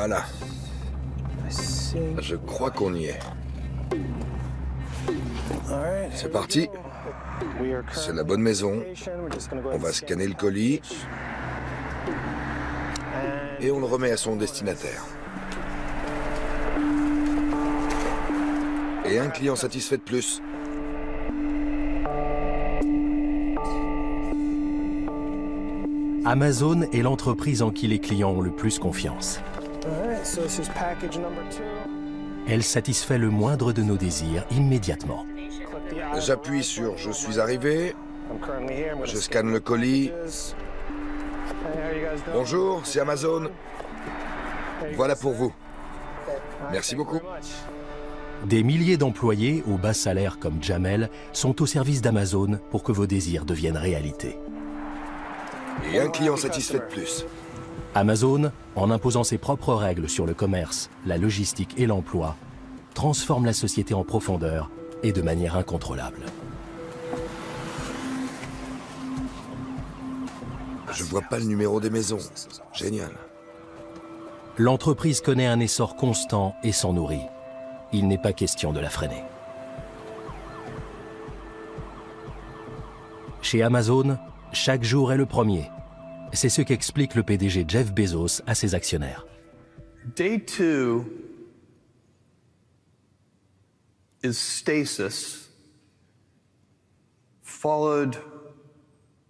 Voilà. Je crois qu'on y est. C'est parti. C'est la bonne maison. On va scanner le colis. Et on le remet à son destinataire. Et un client satisfait de plus. Amazon est l'entreprise en qui les clients ont le plus confiance. Elle satisfait le moindre de nos désirs immédiatement. J'appuie sur « Je suis arrivé ». Je scanne le colis. Bonjour, c'est Amazon. Voilà pour vous. Merci beaucoup. Des milliers d'employés au bas salaire comme Jamel sont au service d'Amazon pour que vos désirs deviennent réalité. Et un client satisfait de plus. Amazon, en imposant ses propres règles sur le commerce, la logistique et l'emploi, transforme la société en profondeur et de manière incontrôlable. Je vois pas le numéro des maisons. Génial. L'entreprise connaît un essor constant et s'en nourrit. Il n'est pas question de la freiner. Chez Amazon, chaque jour est le premier. C'est ce qu'explique le PDG Jeff Bezos à ses actionnaires. Day 2 is stasis, followed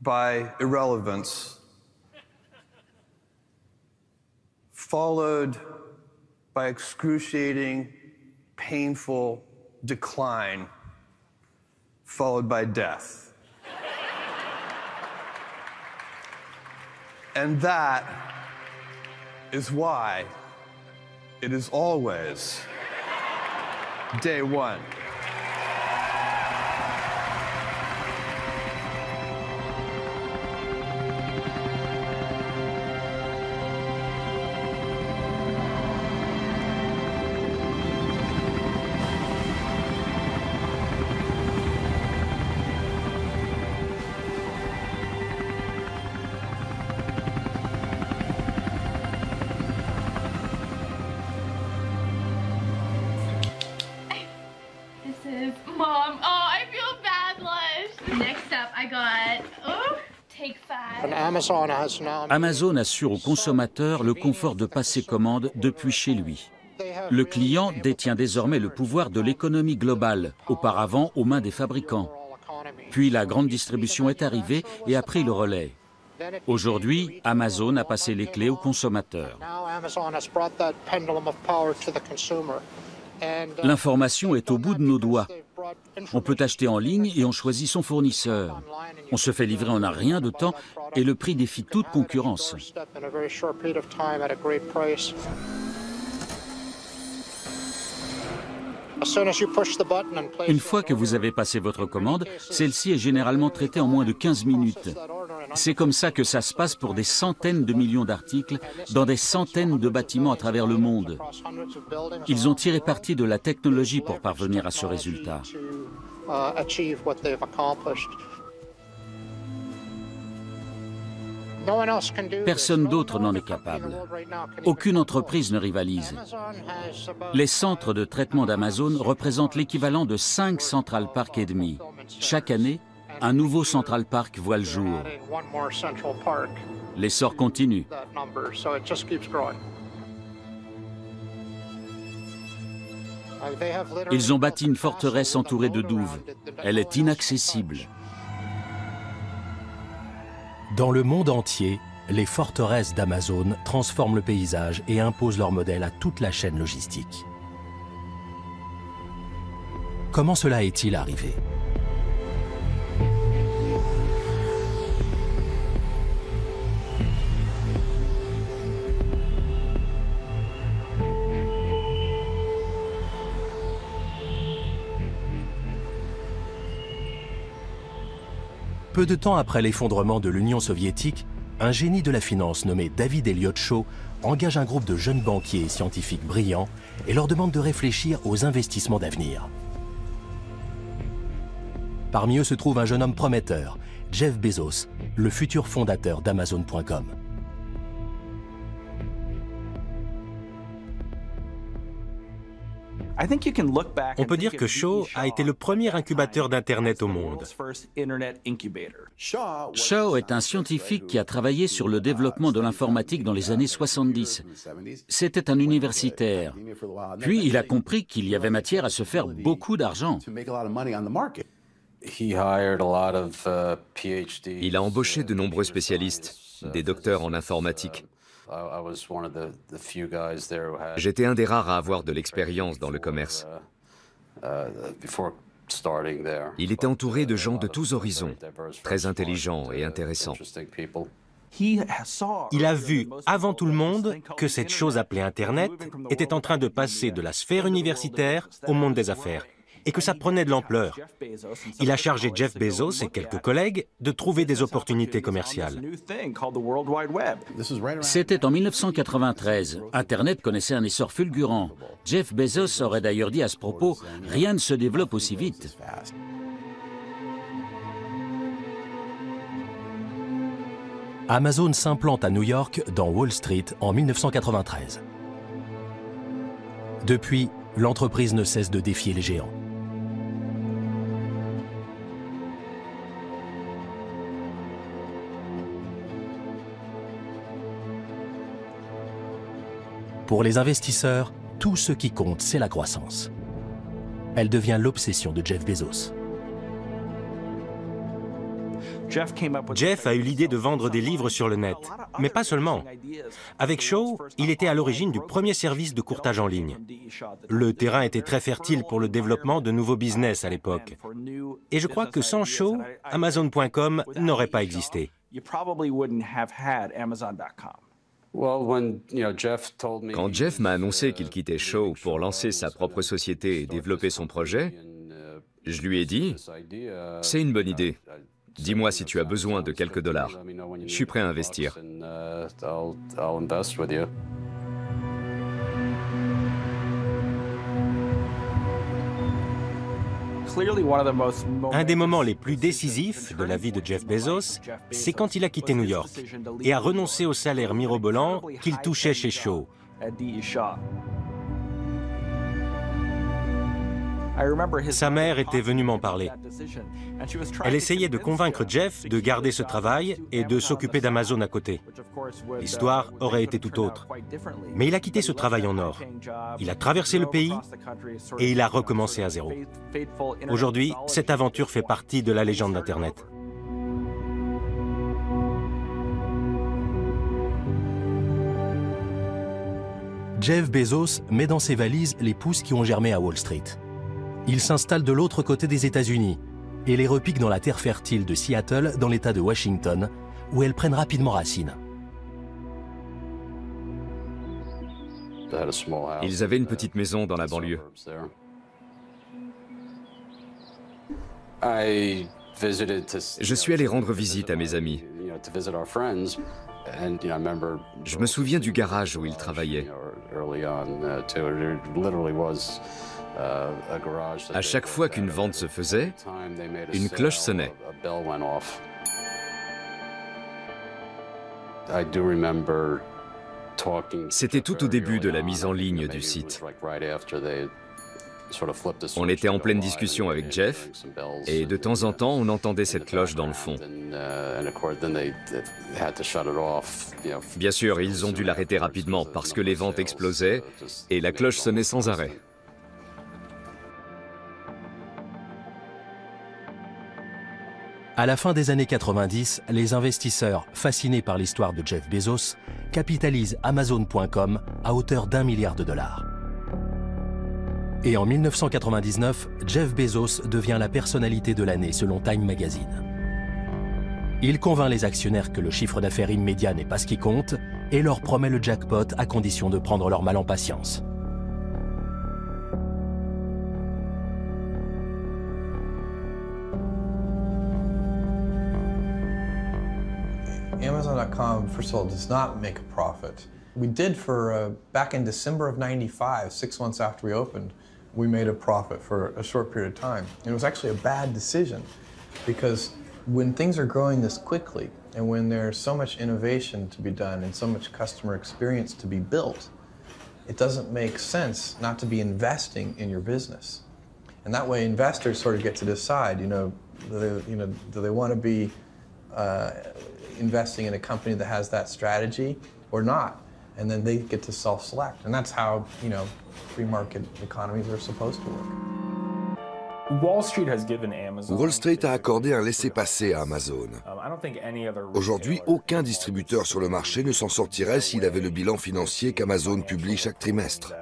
by irrelevance, followed by excruciating, painful decline, followed by death. And that is why it is always day 1. Mom, I feel bad, Lush. Next up, I got, take 5. Amazon assure aux consommateurs le confort de passer commande depuis chez lui. Le client détient désormais le pouvoir de l'économie globale, auparavant aux mains des fabricants. Puis la grande distribution est arrivée et a pris le relais. Aujourd'hui, Amazon a passé les clés aux consommateurs. L'information est au bout de nos doigts. On peut acheter en ligne et on choisit son fournisseur. On se fait livrer en un rien de temps et le prix défie toute concurrence. Une fois que vous avez passé votre commande, celle-ci est généralement traitée en moins de 15 minutes. C'est comme ça que ça se passe pour des centaines de millions d'articles dans des centaines de bâtiments à travers le monde. Ils ont tiré parti de la technologie pour parvenir à ce résultat. Personne d'autre n'en est capable. Aucune entreprise ne rivalise. Les centres de traitement d'Amazon représentent l'équivalent de 5 Central Park et demi. Chaque année, un nouveau Central Park voit le jour. L'essor continue. Ils ont bâti une forteresse entourée de douves. Elle est inaccessible. Dans le monde entier, les forteresses d'Amazon transforment le paysage et imposent leur modèle à toute la chaîne logistique. Comment cela est-il arrivé ? Peu de temps après l'effondrement de l'Union soviétique, un génie de la finance nommé David Elliott Shaw engage un groupe de jeunes banquiers et scientifiques brillants et leur demande de réfléchir aux investissements d'avenir. Parmi eux se trouve un jeune homme prometteur, Jeff Bezos, le futur fondateur d'Amazon.com. On peut dire que Shaw a été le premier incubateur d'Internet au monde. Shaw est un scientifique qui a travaillé sur le développement de l'informatique dans les années 70. C'était un universitaire. Puis il a compris qu'il y avait matière à se faire beaucoup d'argent. Il a embauché de nombreux spécialistes, des docteurs en informatique. J'étais un des rares à avoir de l'expérience dans le commerce. Il était entouré de gens de tous horizons, très intelligents et intéressants. Il a vu, avant tout le monde, que cette chose appelée Internet était en train de passer de la sphère universitaire au monde des affaires, et que ça prenait de l'ampleur. Il a chargé Jeff Bezos et quelques collègues de trouver des opportunités commerciales. C'était en 1993. Internet connaissait un essor fulgurant. Jeff Bezos aurait d'ailleurs dit à ce propos « Rien ne se développe aussi vite ». Amazon s'implante à New York, dans Wall Street, en 1993. Depuis, l'entreprise ne cesse de défier les géants. Pour les investisseurs, tout ce qui compte, c'est la croissance. Elle devient l'obsession de Jeff Bezos. Jeff a eu l'idée de vendre des livres sur le net, mais pas seulement. Avec Shaw, il était à l'origine du premier service de courtage en ligne. Le terrain était très fertile pour le développement de nouveaux business à l'époque. Et je crois que sans Shaw, Amazon.com n'aurait pas existé. Quand Jeff m'a annoncé qu'il quittait Shaw pour lancer sa propre société et développer son projet, je lui ai dit « C'est une bonne idée. Dis-moi si tu as besoin de quelques dollars. Je suis prêt à investir. » Un des moments les plus décisifs de la vie de Jeff Bezos, c'est quand il a quitté New York et a renoncé au salaire mirobolant qu'il touchait chez Shaw. Sa mère était venue m'en parler. Elle essayait de convaincre Jeff de garder ce travail et de s'occuper d'Amazon à côté. L'histoire aurait été tout autre. Mais il a quitté ce travail en or. Il a traversé le pays et il a recommencé à zéro. Aujourd'hui, cette aventure fait partie de la légende d'Internet. Jeff Bezos met dans ses valises les pousses qui ont germé à Wall Street. Il s'installe de l'autre côté des États-Unis et les repique dans la terre fertile de Seattle, dans l'État de Washington, où elles prennent rapidement racine. Ils avaient une petite maison dans la banlieue. Je suis allé rendre visite à mes amis. Je me souviens du garage où ils travaillaient. À chaque fois qu'une vente se faisait, une cloche sonnait. C'était tout au début de la mise en ligne du site. On était en pleine discussion avec Jeff, et de temps en temps, on entendait cette cloche dans le fond. Bien sûr, ils ont dû l'arrêter rapidement parce que les ventes explosaient et la cloche sonnait sans arrêt. À la fin des années 90, les investisseurs, fascinés par l'histoire de Jeff Bezos, capitalisent Amazon.com à hauteur d'1 milliard de dollars. Et en 1999, Jeff Bezos devient la personnalité de l'année selon Time Magazine. Il convainc les actionnaires que le chiffre d'affaires immédiat n'est pas ce qui compte et leur promet le jackpot à condition de prendre leur mal en patience. Amazon.com, first of all, does not make a profit. We did back in December of '95, 6 months after we opened, we made a profit for a short period of time. And it was actually a bad decision because when things are growing this quickly and when there's so much innovation to be done and so much customer experience to be built, it doesn't make sense not to be investing in your business. And that way investors sort of get to decide, do they want to be investing in a company that has that strategy or not? And then they get to self-select. And that's how, free market economies are supposed to work. Wall Street a accordé un laissez-passer à Amazon. Aujourd'hui, aucun distributeur sur le marché ne s'en sortirait s'il avait le bilan financier qu'Amazon publie chaque trimestre.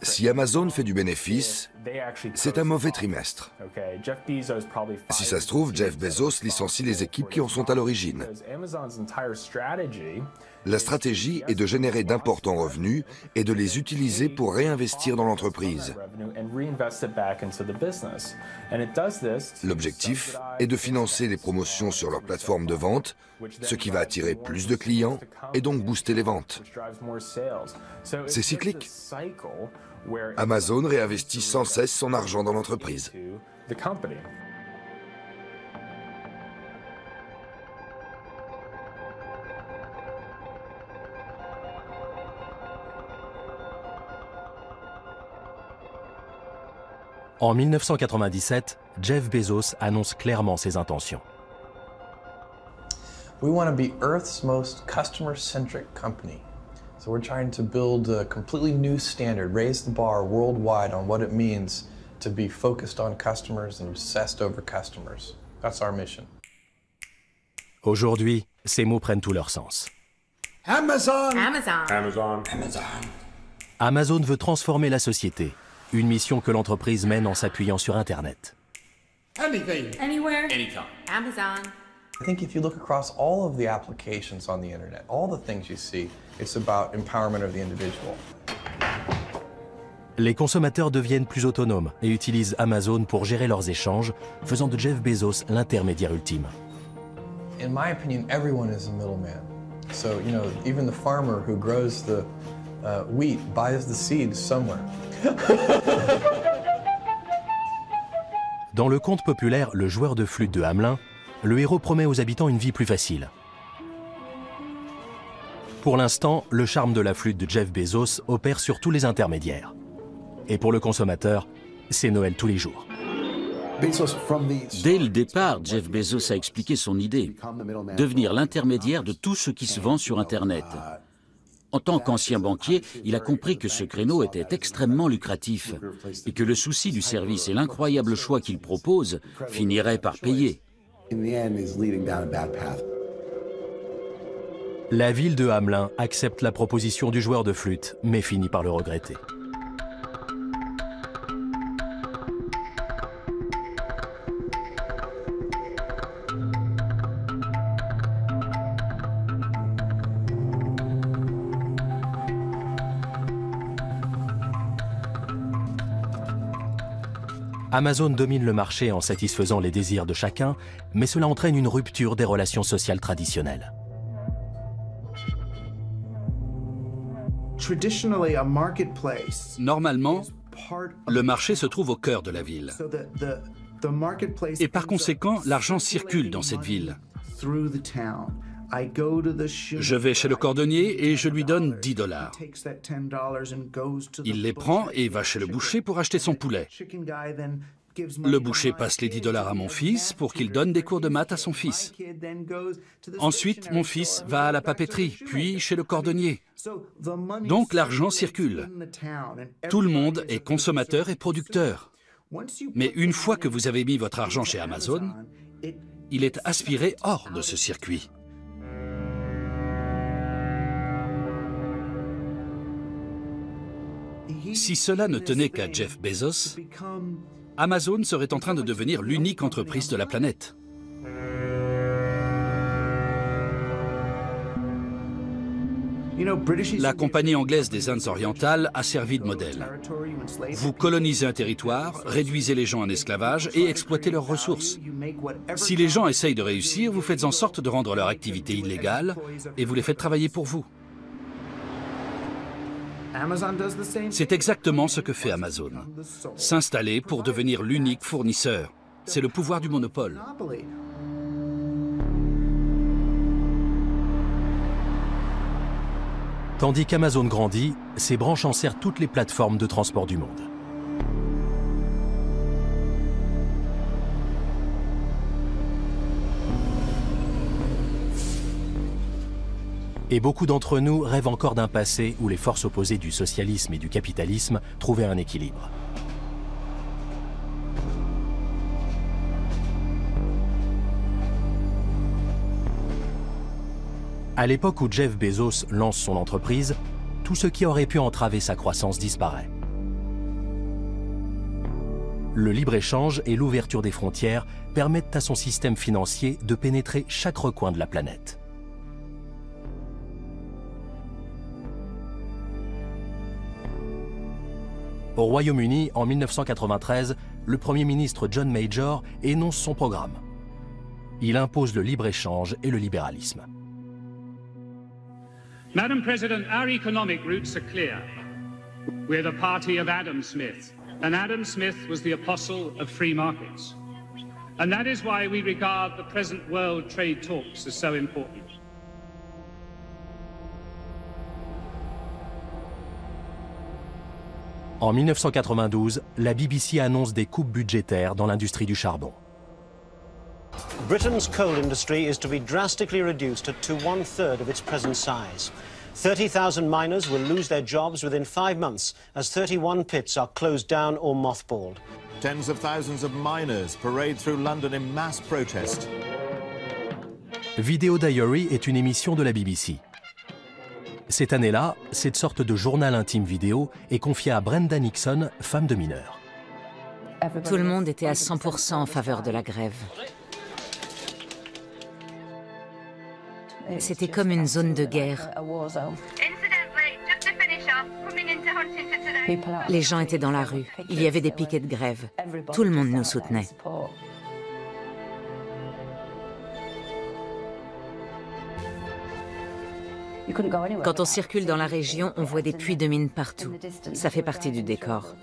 Si Amazon fait du bénéfice, c'est un mauvais trimestre. Si ça se trouve, Jeff Bezos licencie les équipes qui en sont à l'origine. La stratégie est de générer d'importants revenus et de les utiliser pour réinvestir dans l'entreprise. L'objectif est de financer les promotions sur leur plateforme de vente, ce qui va attirer plus de clients et donc booster les ventes. C'est cyclique. Amazon réinvestit sans cesse son argent dans l'entreprise. En 1997, Jeff Bezos annonce clairement ses intentions. We want to be Earth's most customer-centric company. So we're trying to build a completely new standard, raise the bar worldwide on what it means to be focused on customers and obsessed over customers. That's our mission. Aujourd'hui, ces mots prennent tout leur sens. Amazon! Amazon! Amazon! Amazon veut transformer la société, une mission que l'entreprise mène en s'appuyant sur Internet. Anything! Anywhere! Anytime! Amazon! I think if you look across all of the applications on the internet, all the things you see, it's about empowerment of the individual. Les consommateurs deviennent plus autonomes et utilisent Amazon pour gérer leurs échanges, faisant de Jeff Bezos l'intermédiaire ultime. In my opinion, everyone is a middleman. So, even the farmer who grows the wheat buys the seeds somewhere. Dans le conte populaire Le joueur de flûte de Hamelin, le héros promet aux habitants une vie plus facile. Pour l'instant, le charme de la flûte de Jeff Bezos opère sur tous les intermédiaires. Et pour le consommateur, c'est Noël tous les jours. Dès le départ, Jeff Bezos a expliqué son idée, devenir l'intermédiaire de tout ce qui se vend sur Internet. En tant qu'ancien banquier, il a compris que ce créneau était extrêmement lucratif et que le souci du service et l'incroyable choix qu'il propose finiraient par payer. La ville de Hamelin accepte la proposition du joueur de flûte, mais finit par le regretter. Amazon domine le marché en satisfaisant les désirs de chacun, mais cela entraîne une rupture des relations sociales traditionnelles. Normalement, le marché se trouve au cœur de la ville. Et par conséquent, l'argent circule dans cette ville. Je vais chez le cordonnier et je lui donne 10 $. Il les prend et va chez le boucher pour acheter son poulet. Le boucher passe les 10 $ à mon fils pour qu'il donne des cours de maths à son fils. Ensuite, mon fils va à la papeterie, puis chez le cordonnier. Donc l'argent circule. Tout le monde est consommateur et producteur. Mais une fois que vous avez mis votre argent chez Amazon, il est aspiré hors de ce circuit. Si cela ne tenait qu'à Jeff Bezos, Amazon serait en train de devenir l'unique entreprise de la planète. La compagnie anglaise des Indes orientales a servi de modèle. Vous colonisez un territoire, réduisez les gens en esclavage et exploitez leurs ressources. Si les gens essayent de réussir, vous faites en sorte de rendre leur activité illégale et vous les faites travailler pour vous. C'est exactement ce que fait Amazon. S'installer pour devenir l'unique fournisseur. C'est le pouvoir du monopole. Tandis qu'Amazon grandit, ses branches enserrent toutes les plateformes de transport du monde. Et beaucoup d'entre nous rêvent encore d'un passé où les forces opposées du socialisme et du capitalisme trouvaient un équilibre. À l'époque où Jeff Bezos lance son entreprise, tout ce qui aurait pu entraver sa croissance disparaît. Le libre-échange et l'ouverture des frontières permettent à son système financier de pénétrer chaque recoin de la planète. Au Royaume-Uni, en 1993, le Premier ministre John Major énonce son programme. Il impose le libre-échange et le libéralisme. Madam President, our economic roots are clear. We're the party of Adam Smith, and Adam Smith was the apostle of free markets. And that is why we regard the present world trade talks as so important. En 1992, la BBC annonce des coupes budgétaires dans l'industrie du charbon. Britain's coal industry is to be drastically reduced to 1/3 of its present size. 30,000 miners will lose their jobs within 5 months as 31 pits are closed down or mothballed. Tens of thousands of miners parade through London in mass protest. Video Diary est une émission de la BBC. Cette année-là, cette sorte de journal intime vidéo est confiée à Brenda Nixon, femme de mineur. Tout le monde était à 100% en faveur de la grève. C'était comme une zone de guerre. Les gens étaient dans la rue. Il y avait des piquets de grève. Tout le monde nous soutenait. Quand on circule dans la région, on voit des puits de mines partout. Ça fait partie du décor.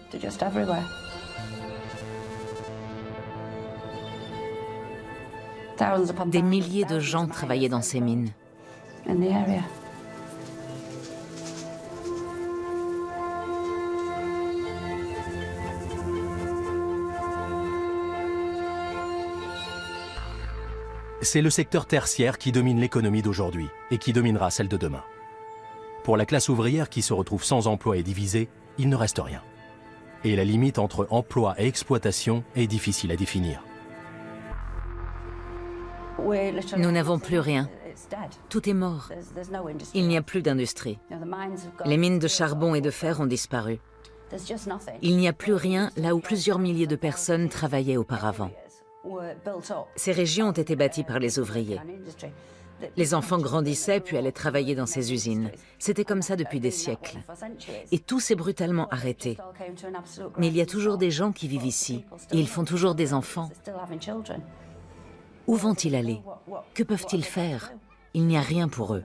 Des milliers de gens travaillaient dans ces mines. C'est le secteur tertiaire qui domine l'économie d'aujourd'hui et qui dominera celle de demain. Pour la classe ouvrière qui se retrouve sans emploi et divisée, il ne reste rien. Et la limite entre emploi et exploitation est difficile à définir. Nous n'avons plus rien. Tout est mort. Il n'y a plus d'industrie. Les mines de charbon et de fer ont disparu. Il n'y a plus rien là où plusieurs milliers de personnes travaillaient auparavant. Ces régions ont été bâties par les ouvriers. Les enfants grandissaient puis allaient travailler dans ces usines. C'était comme ça depuis des siècles. Et tout s'est brutalement arrêté. Mais il y a toujours des gens qui vivent ici et ils font toujours des enfants. Où vont-ils aller? Que peuvent-ils faire? Il n'y a rien pour eux.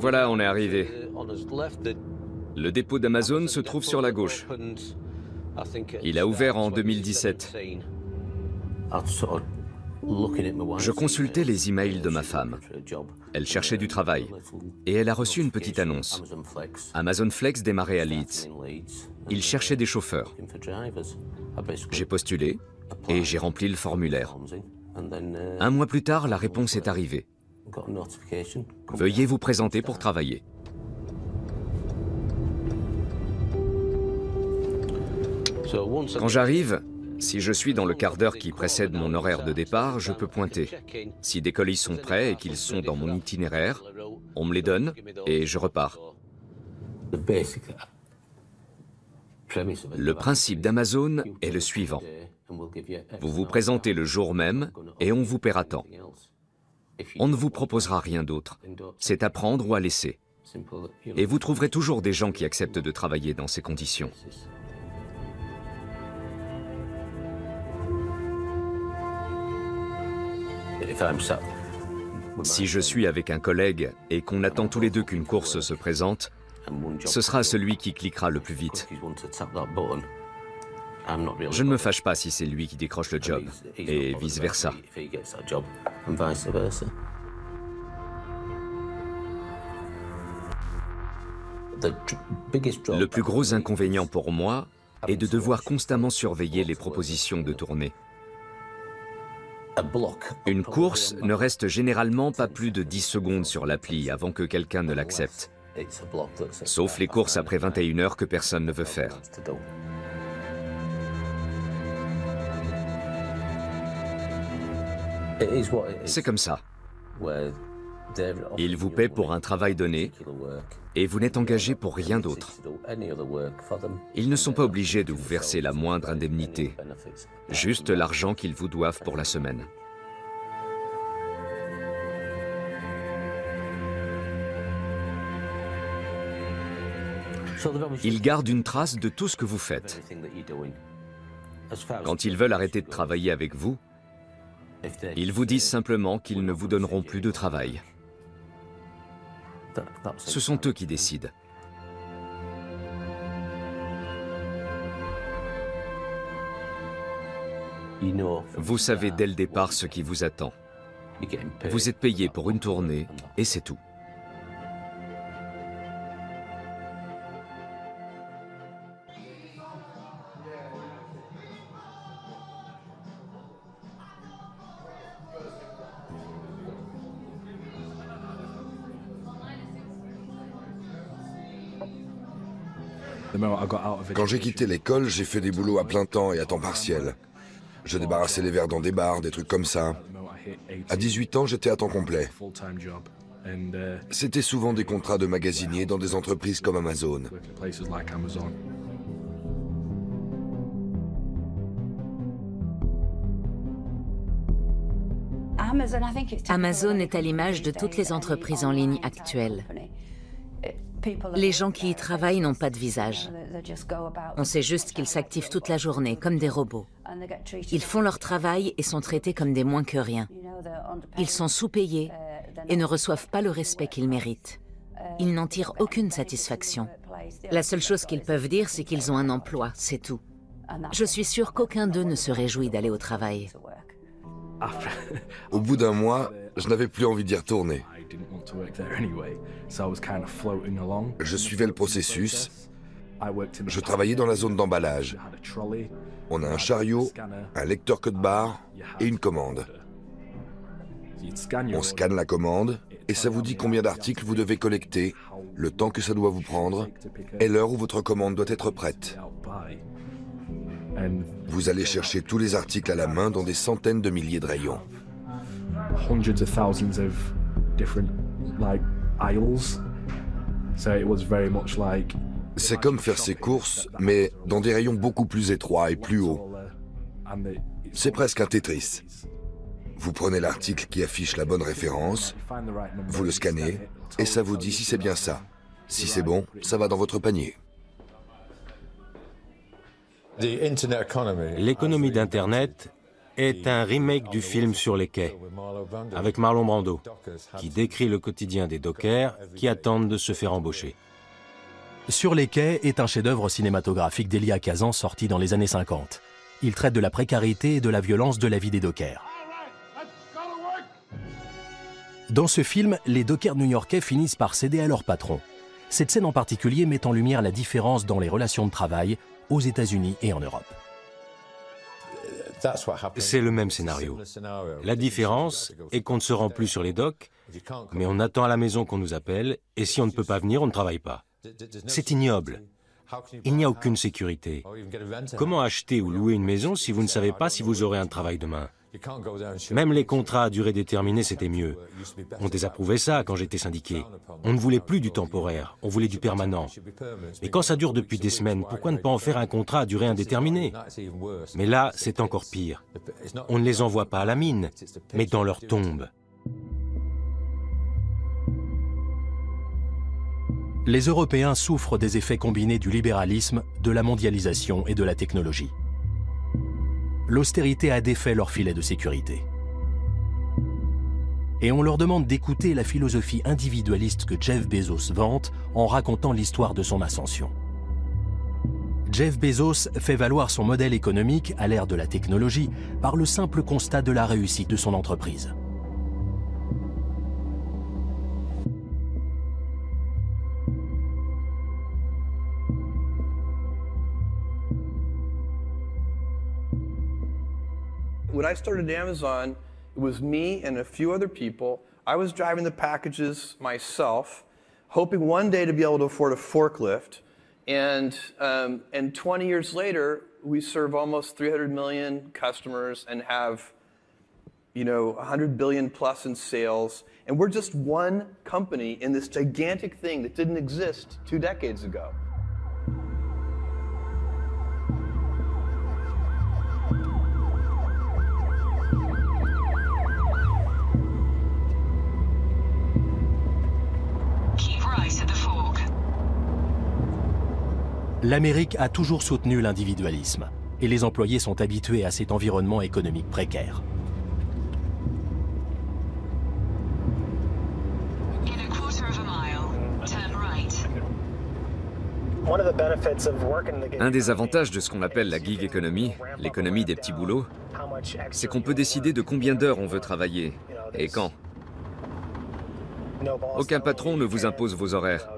Voilà, on est arrivé. Le dépôt d'Amazon se trouve sur la gauche. Il a ouvert en 2017. Je consultais les emails de ma femme. Elle cherchait du travail et elle a reçu une petite annonce. Amazon Flex démarrait à Leeds. Il cherchait des chauffeurs. J'ai postulé et j'ai rempli le formulaire. Un mois plus tard, la réponse est arrivée. Veuillez vous présenter pour travailler. Quand j'arrive, si je suis dans le quart d'heure qui précède mon horaire de départ, je peux pointer. Si des colis sont prêts et qu'ils sont dans mon itinéraire, on me les donne et je repars. Le principe d'Amazon est le suivant. Vous vous présentez le jour même et on vous paiera tant. On ne vous proposera rien d'autre. C'est à prendre ou à laisser. Et vous trouverez toujours des gens qui acceptent de travailler dans ces conditions. Si je suis avec un collègue et qu'on attend tous les deux qu'une course se présente, ce sera celui qui cliquera le plus vite. Je ne me fâche pas si c'est lui qui décroche le job, et vice-versa. Le plus gros inconvénient pour moi est de devoir constamment surveiller les propositions de tournée. Une course ne reste généralement pas plus de 10 secondes sur l'appli avant que quelqu'un ne l'accepte. Sauf les courses après 21 heures que personne ne veut faire. C'est comme ça. Ils vous paient pour un travail donné et vous n'êtes engagé pour rien d'autre. Ils ne sont pas obligés de vous verser la moindre indemnité, juste l'argent qu'ils vous doivent pour la semaine. Ils gardent une trace de tout ce que vous faites. Quand ils veulent arrêter de travailler avec vous, ils vous disent simplement qu'ils ne vous donneront plus de travail. Ce sont eux qui décident. Vous savez dès le départ ce qui vous attend. Vous êtes payé pour une tournée et c'est tout. Quand j'ai quitté l'école, j'ai fait des boulots à plein temps et à temps partiel. Je débarrassais les verres dans des bars, des trucs comme ça. À 18 ans, j'étais à temps complet. C'était souvent des contrats de magasinier dans des entreprises comme Amazon. Amazon est à l'image de toutes les entreprises en ligne actuelles. Les gens qui y travaillent n'ont pas de visage. On sait juste qu'ils s'activent toute la journée, comme des robots. Ils font leur travail et sont traités comme des moins que rien. Ils sont sous-payés et ne reçoivent pas le respect qu'ils méritent. Ils n'en tirent aucune satisfaction. La seule chose qu'ils peuvent dire, c'est qu'ils ont un emploi, c'est tout. Je suis sûre qu'aucun d'eux ne se réjouit d'aller au travail. Au bout d'un mois, je n'avais plus envie d'y retourner. Je suivais le processus. Je travaillais dans la zone d'emballage. On a un chariot, un lecteur code-barre et une commande. On scanne la commande et ça vous dit combien d'articles vous devez collecter, le temps que ça doit vous prendre et l'heure où votre commande doit être prête. Vous allez chercher tous les articles à la main dans des centaines de milliers de rayons. C'est comme faire ses courses, mais dans des rayons beaucoup plus étroits et plus hauts. C'est presque un Tetris. Vous prenez l'article qui affiche la bonne référence, vous le scannez, et ça vous dit si c'est bien ça. Si c'est bon, ça va dans votre panier. L'économie d'Internet est un remake du film Sur les quais, avec Marlon Brando, qui décrit le quotidien des dockers qui attendent de se faire embaucher. Sur les quais est un chef-d'œuvre cinématographique d'Elia Kazan sorti dans les années 50. Il traite de la précarité et de la violence de la vie des dockers. Dans ce film, les dockers new-yorkais finissent par céder à leur patron. Cette scène en particulier met en lumière la différence dans les relations de travail aux États-Unis et en Europe. C'est le même scénario. La différence est qu'on ne se rend plus sur les docks, mais on attend à la maison qu'on nous appelle, et si on ne peut pas venir, on ne travaille pas. C'est ignoble. Il n'y a aucune sécurité. Comment acheter ou louer une maison si vous ne savez pas si vous aurez un travail demain? Même les contrats à durée déterminée, c'était mieux. On désapprouvait ça quand j'étais syndiqué. On ne voulait plus du temporaire, on voulait du permanent. Mais quand ça dure depuis des semaines, pourquoi ne pas en faire un contrat à durée indéterminée? Mais là, c'est encore pire. On ne les envoie pas à la mine, mais dans leur tombe. Les Européens souffrent des effets combinés du libéralisme, de la mondialisation et de la technologie. L'austérité a défait leur filet de sécurité. Et on leur demande d'écouter la philosophie individualiste que Jeff Bezos vante en racontant l'histoire de son ascension. Jeff Bezos fait valoir son modèle économique à l'ère de la technologie par le simple constat de la réussite de son entreprise. When I started Amazon, it was me and a few other people. I was driving the packages myself, hoping one day to be able to afford a forklift. And 20 years later, we serve almost 300 million customers and have, 100 billion plus in sales. And we're just one company in this gigantic thing that didn't exist 2 decades ago. L'Amérique a toujours soutenu l'individualisme et les employés sont habitués à cet environnement économique précaire. Un des avantages de ce qu'on appelle la gig economy, l'économie des petits boulots, c'est qu'on peut décider de combien d'heures on veut travailler et quand. Aucun patron ne vous impose vos horaires.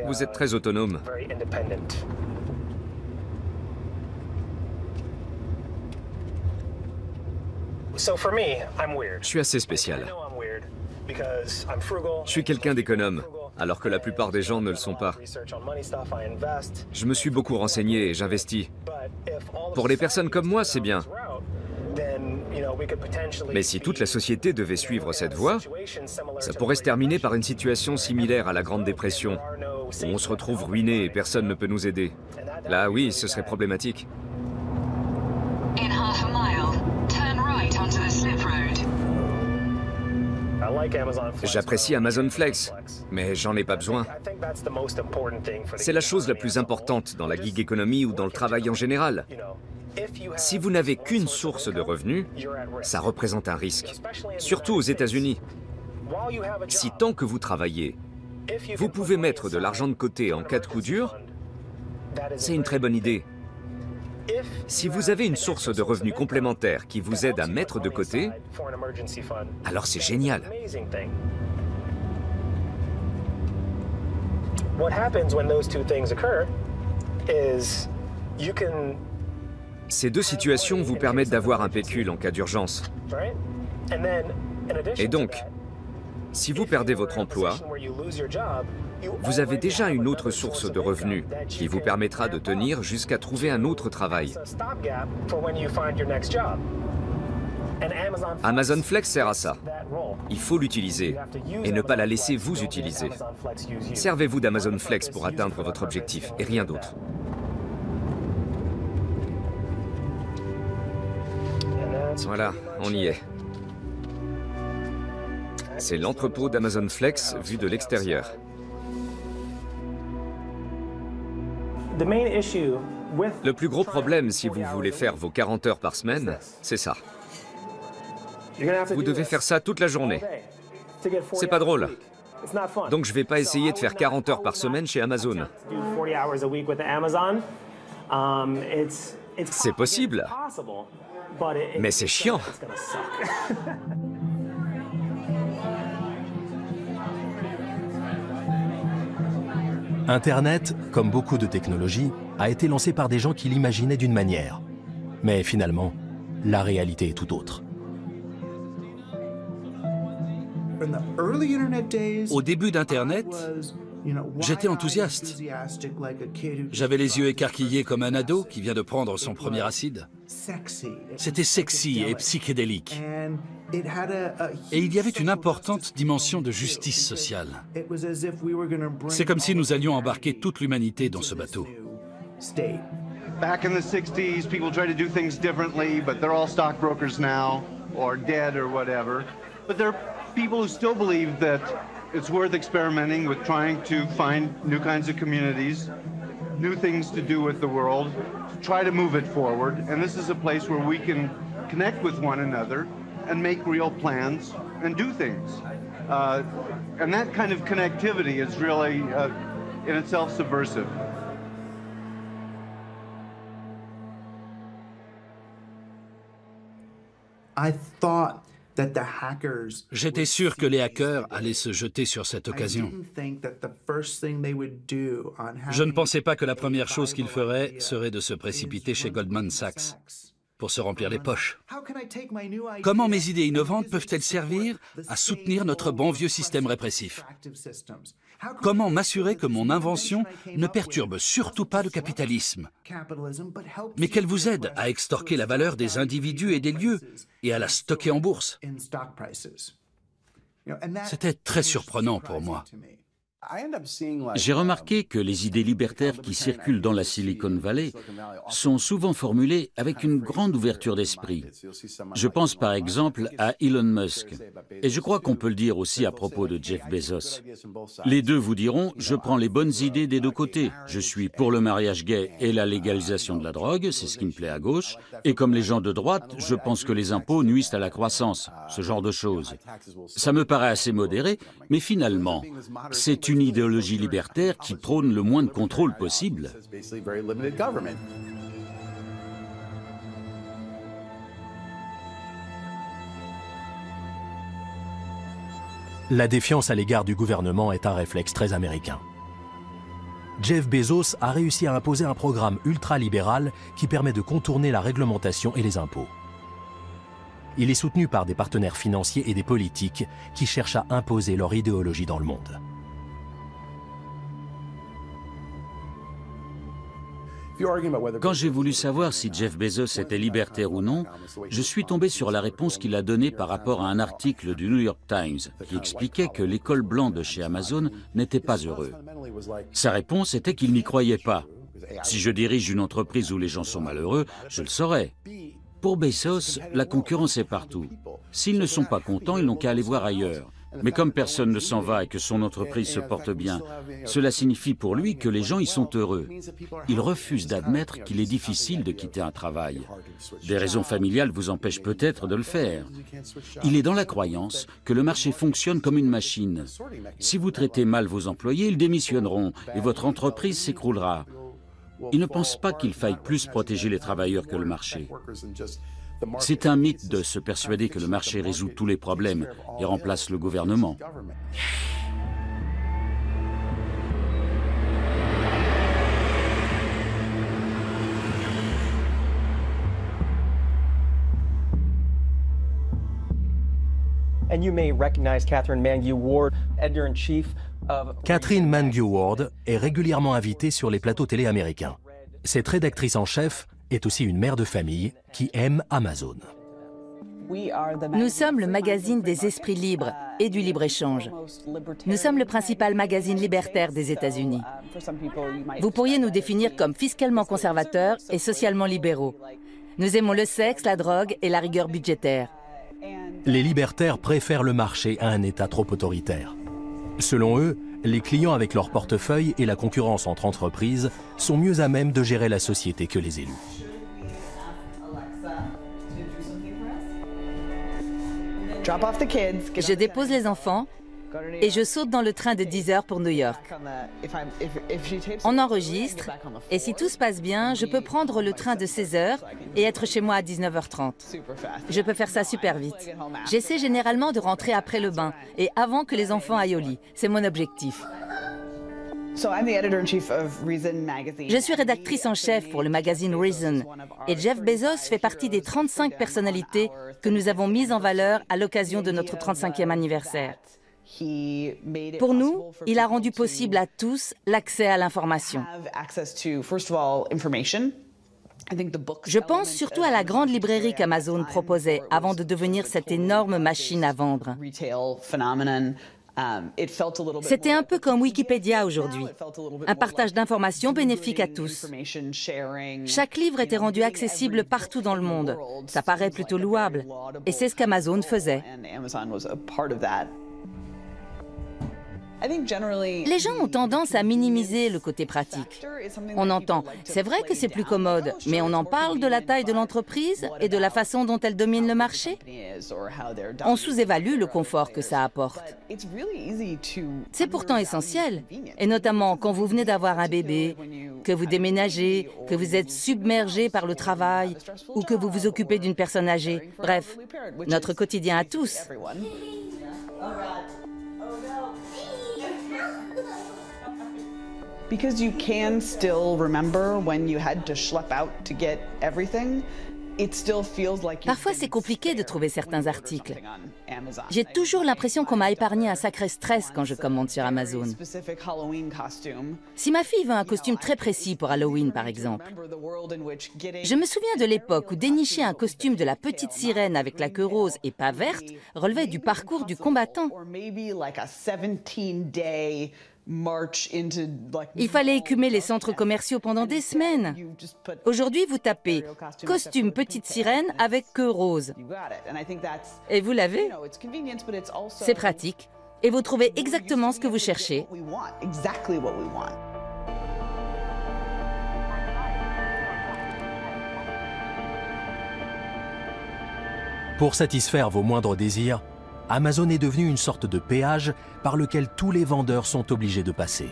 Vous êtes très autonome. Je suis assez spécial. Je suis quelqu'un d'économe, alors que la plupart des gens ne le sont pas. Je me suis beaucoup renseigné et j'investis. Pour les personnes comme moi, c'est bien. Mais si toute la société devait suivre cette voie, ça pourrait se terminer par une situation similaire à la Grande Dépression, où on se retrouve ruiné et personne ne peut nous aider. Là, oui, ce serait problématique. J'apprécie Amazon Flex, mais j'en ai pas besoin. C'est la chose la plus importante dans la gig economy ou dans le travail en général. Si vous n'avez qu'une source de revenus, ça représente un risque, surtout aux États-Unis. Si tant que vous travaillez, vous pouvez mettre de l'argent de côté en cas de coup dur, c'est une très bonne idée. Si vous avez une source de revenus complémentaire qui vous aide à mettre de côté, alors c'est génial. Ces deux situations vous permettent d'avoir un pécule en cas d'urgence. Et donc, si vous perdez votre emploi, vous avez déjà une autre source de revenus qui vous permettra de tenir jusqu'à trouver un autre travail. Amazon Flex sert à ça. Il faut l'utiliser et ne pas la laisser vous utiliser. Servez-vous d'Amazon Flex pour atteindre votre objectif et rien d'autre. Voilà, on y est. C'est l'entrepôt d'Amazon Flex vu de l'extérieur. Le plus gros problème si vous voulez faire vos 40 heures par semaine, c'est ça. Vous devez faire ça toute la journée. C'est pas drôle. Donc je vais pas essayer de faire 40 heures par semaine chez Amazon. C'est possible, mais c'est chiant. Internet, comme beaucoup de technologies, a été lancé par des gens qui l'imaginaient d'une manière. Mais finalement, la réalité est tout autre. Au début d'Internet, j'étais enthousiaste. J'avais les yeux écarquillés comme un ado qui vient de prendre son premier acide. C'était sexy et psychédélique. Et il y avait une importante dimension de justice sociale. C'est comme si nous allions embarquer toute l'humanité dans ce bateau. Back in the 60s, people tried to do things differently, but they're all stockbrokers now, or dead or whatever. But there are people who still believe that it's worth experimenting with trying to find new kinds of communities, new things to do with the world, to try to move it forward. And this is a place where we can connect with one another and make real plans and do things. And that kind of connectivity is really, in itself, subversive. J'étais sûr que les hackers allaient se jeter sur cette occasion. Je ne pensais pas que la première chose qu'ils feraient serait de se précipiter chez Goldman Sachs pour se remplir les poches. Comment mes idées innovantes peuvent-elles servir à soutenir notre bon vieux système répressif? Comment m'assurer que mon invention ne perturbe surtout pas le capitalisme, mais qu'elle vous aide à extorquer la valeur des individus et des lieux et à la stocker en bourse? C'était très surprenant pour moi. J'ai remarqué que les idées libertaires qui circulent dans la Silicon Valley sont souvent formulées avec une grande ouverture d'esprit. Je pense par exemple à Elon Musk, et je crois qu'on peut le dire aussi à propos de Jeff Bezos. Les deux vous diront, je prends les bonnes idées des deux côtés. Je suis pour le mariage gay et la légalisation de la drogue, c'est ce qui me plaît à gauche, et comme les gens de droite, je pense que les impôts nuisent à la croissance, ce genre de choses. Ça me paraît assez modéré, mais finalement, c'est une idéologie libertaire qui prône le moins de contrôle possible. La défiance à l'égard du gouvernement est un réflexe très américain. Jeff Bezos a réussi à imposer un programme ultra-libéral qui permet de contourner la réglementation et les impôts. Il est soutenu par des partenaires financiers et des politiques qui cherchent à imposer leur idéologie dans le monde. Quand j'ai voulu savoir si Jeff Bezos était libertaire ou non, je suis tombé sur la réponse qu'il a donnée par rapport à un article du New York Times qui expliquait que l'école blanc de chez Amazon n'était pas heureux. Sa réponse était qu'il n'y croyait pas. Si je dirige une entreprise où les gens sont malheureux, je le saurais. Pour Bezos, la concurrence est partout. S'ils ne sont pas contents, ils n'ont qu'à aller voir ailleurs. Mais comme personne ne s'en va et que son entreprise se porte bien, cela signifie pour lui que les gens y sont heureux. Il refuse d'admettre qu'il est difficile de quitter un travail. Des raisons familiales vous empêchent peut-être de le faire. Il est dans la croyance que le marché fonctionne comme une machine. Si vous traitez mal vos employés, ils démissionneront et votre entreprise s'écroulera. Il ne pense pas qu'il faille plus protéger les travailleurs que le marché. C'est un mythe de se persuader que le marché résout tous les problèmes et remplace le gouvernement. And you may recognize Catherine Mangue-Ward, editor-in-chief of... Catherine Mangue-Ward est régulièrement invitée sur les plateaux télé américains. Cette rédactrice en chef est aussi une mère de famille qui aime Amazon. Nous sommes le magazine des esprits libres et du libre-échange. Nous sommes le principal magazine libertaire des États-Unis. Vous pourriez nous définir comme fiscalement conservateurs et socialement libéraux. Nous aimons le sexe, la drogue et la rigueur budgétaire. Les libertaires préfèrent le marché à un État trop autoritaire. Selon eux, les clients avec leur portefeuille et la concurrence entre entreprises sont mieux à même de gérer la société que les élus. Je dépose les enfants et je saute dans le train de 10 heures pour New York. On enregistre et si tout se passe bien, je peux prendre le train de 16 heures et être chez moi à 19h30. Je peux faire ça super vite. J'essaie généralement de rentrer après le bain et avant que les enfants aillent au lit. C'est mon objectif. Je suis rédactrice en chef pour le magazine Reason et Jeff Bezos fait partie des 35 personnalités que nous avons mises en valeur à l'occasion de notre 35e anniversaire. Pour nous, il a rendu possible à tous l'accès à l'information. Je pense surtout à la grande librairie qu'Amazon proposait avant de devenir cette énorme machine à vendre. C'était un peu comme Wikipédia aujourd'hui, un partage d'informations bénéfique à tous. Chaque livre était rendu accessible partout dans le monde. Ça paraît plutôt louable, et c'est ce qu'Amazon faisait. Les gens ont tendance à minimiser le côté pratique. On entend, c'est vrai que c'est plus commode, mais on en parle de la taille de l'entreprise et de la façon dont elle domine le marché. On sous-évalue le confort que ça apporte. C'est pourtant essentiel, et notamment quand vous venez d'avoir un bébé, que vous déménagez, que vous êtes submergé par le travail ou que vous vous occupez d'une personne âgée. Bref, notre quotidien à tous. Because you can still remember when you had to schlep out to get everything, it still feels like Parfois, c'est compliqué de trouver certains articles. J'ai toujours l'impression qu'on m'a épargné un sacré stress quand je commande sur Amazon. Si ma fille veut un costume très précis pour Halloween, par exemple, je me souviens de l'époque où dénicher un costume de la petite sirène avec la queue rose et pas verte relevait du parcours du combattant. Il fallait écumer les centres commerciaux pendant des semaines. Aujourd'hui, vous tapez « costume petite sirène avec queue rose ». Et vous l'avez. C'est pratique. Et vous trouvez exactement ce que vous cherchez. Pour satisfaire vos moindres désirs, Amazon est devenu une sorte de péage par lequel tous les vendeurs sont obligés de passer.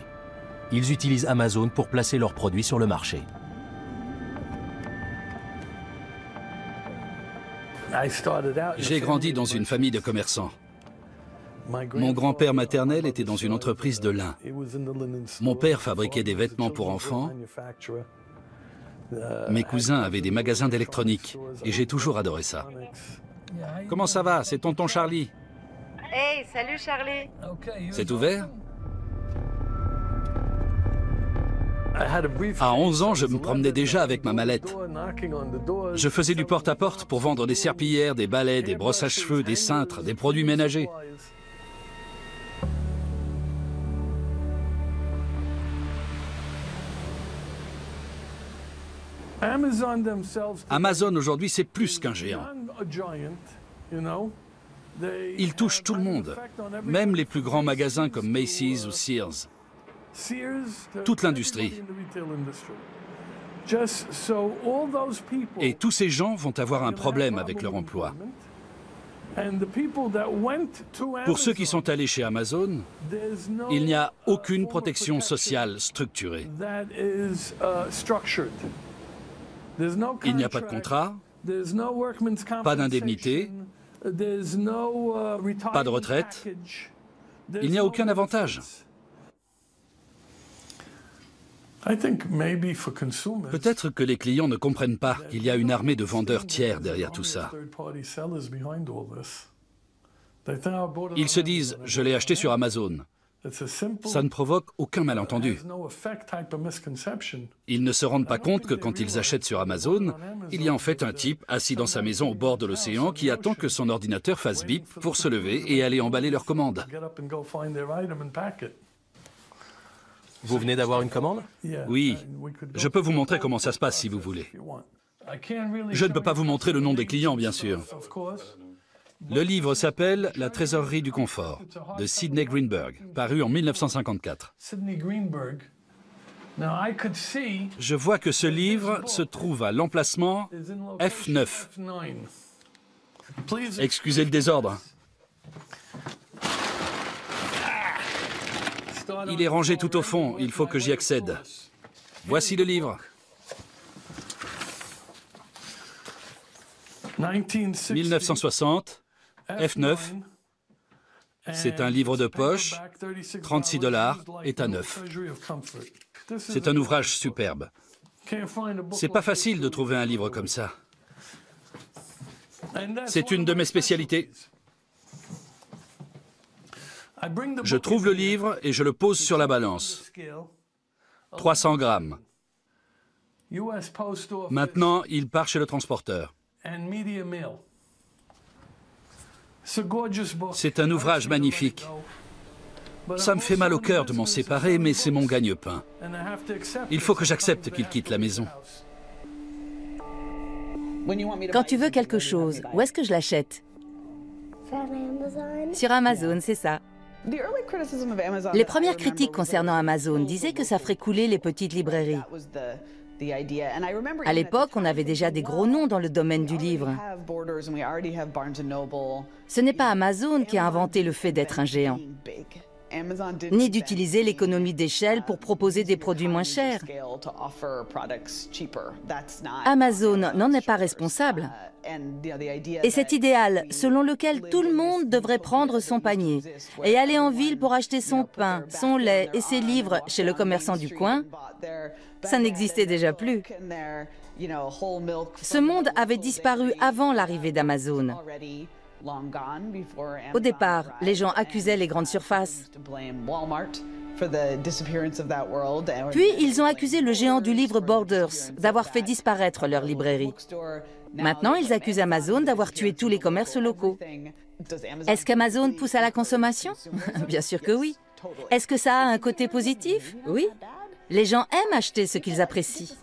Ils utilisent Amazon pour placer leurs produits sur le marché. J'ai grandi dans une famille de commerçants. Mon grand-père maternel était dans une entreprise de lin. Mon père fabriquait des vêtements pour enfants. Mes cousins avaient des magasins d'électronique et j'ai toujours adoré ça. Comment ça va? C'est tonton Charlie. Hey, salut Charlie. C'est ouvert? À 11 ans, je me promenais déjà avec ma mallette. Je faisais du porte-à-porte pour vendre des serpillières, des balais, des brosses à cheveux, des cintres, des produits ménagers. Amazon aujourd'hui, c'est plus qu'un géant. Il touche tout le monde, même les plus grands magasins comme Macy's ou Sears. Toute l'industrie. Et tous ces gens vont avoir un problème avec leur emploi. Pour ceux qui sont allés chez Amazon, il n'y a aucune protection sociale structurée. Il n'y a pas de contrat, pas d'indemnité, pas de retraite. Il n'y a aucun avantage. Peut-être que les clients ne comprennent pas qu'il y a une armée de vendeurs tiers derrière tout ça. Ils se disent « je l'ai acheté sur Amazon ». Ça ne provoque aucun malentendu. Ils ne se rendent pas compte que quand ils achètent sur Amazon, il y a en fait un type assis dans sa maison au bord de l'océan qui attend que son ordinateur fasse bip pour se lever et aller emballer leur commande. Vous venez d'avoir une commande? Oui. Je peux vous montrer comment ça se passe si vous voulez. Je ne peux pas vous montrer le nom des clients, bien sûr. Le livre s'appelle « La trésorerie du confort » de Sidney Greenberg, paru en 1954. Je vois que ce livre se trouve à l'emplacement F9. Excusez le désordre. Il est rangé tout au fond, il faut que j'y accède. Voici le livre. 1960, F9. C'est un livre de poche, 36 $, est à neuf. C'est un ouvrage superbe. C'est pas facile de trouver un livre comme ça. C'est une de mes spécialités. Je trouve le livre et je le pose sur la balance. 300 grammes. Maintenant, il part chez le transporteur. C'est un ouvrage magnifique. Ça me fait mal au cœur de m'en séparer, mais c'est mon gagne-pain. Il faut que j'accepte qu'il quitte la maison. Quand tu veux quelque chose, où est-ce que je l'achète? Sur Amazon, c'est ça. Les premières critiques concernant Amazon disaient que ça ferait couler les petites librairies. À l'époque, on avait déjà des gros noms dans le domaine du livre. Ce n'est pas Amazon qui a inventé le fait d'être un géant, ni d'utiliser l'économie d'échelle pour proposer des produits moins chers. Amazon n'en est pas responsable. Et cet idéal, selon lequel tout le monde devrait prendre son panier et aller en ville pour acheter son pain, son lait et ses livres chez le commerçant du coin, ça n'existait déjà plus. Ce monde avait disparu avant l'arrivée d'Amazon. Au départ, les gens accusaient les grandes surfaces. Puis, ils ont accusé le géant du livre Borders d'avoir fait disparaître leur librairie. Maintenant, ils accusent Amazon d'avoir tué tous les commerces locaux. Est-ce qu'Amazon pousse à la consommation? Bien sûr que oui. Est-ce que ça a un côté positif? Oui. Les gens aiment acheter ce qu'ils apprécient.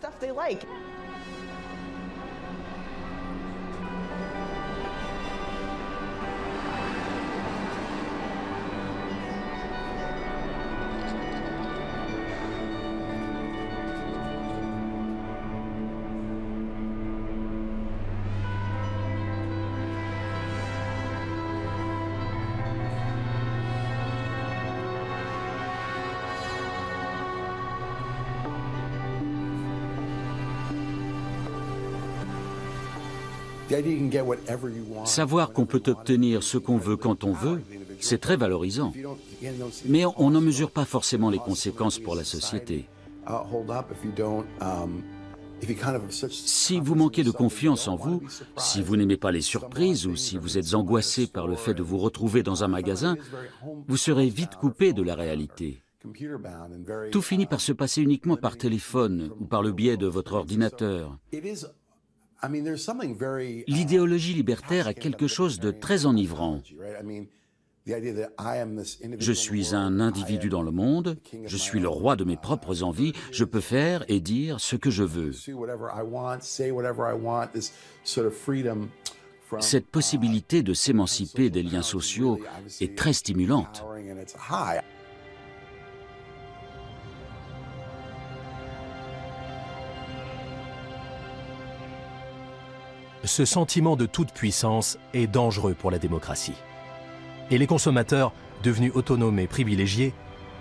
Savoir qu'on peut obtenir ce qu'on veut quand on veut, c'est très valorisant. Mais on n'en mesure pas forcément les conséquences pour la société. Si vous manquez de confiance en vous, si vous n'aimez pas les surprises ou si vous êtes angoissé par le fait de vous retrouver dans un magasin, vous serez vite coupé de la réalité. Tout finit par se passer uniquement par téléphone ou par le biais de votre ordinateur. L'idéologie libertaire a quelque chose de très enivrant. Je suis un individu dans le monde, je suis le roi de mes propres envies, je peux faire et dire ce que je veux. Cette possibilité de s'émanciper des liens sociaux est très stimulante. Ce sentiment de toute puissance est dangereux pour la démocratie. Et les consommateurs, devenus autonomes et privilégiés,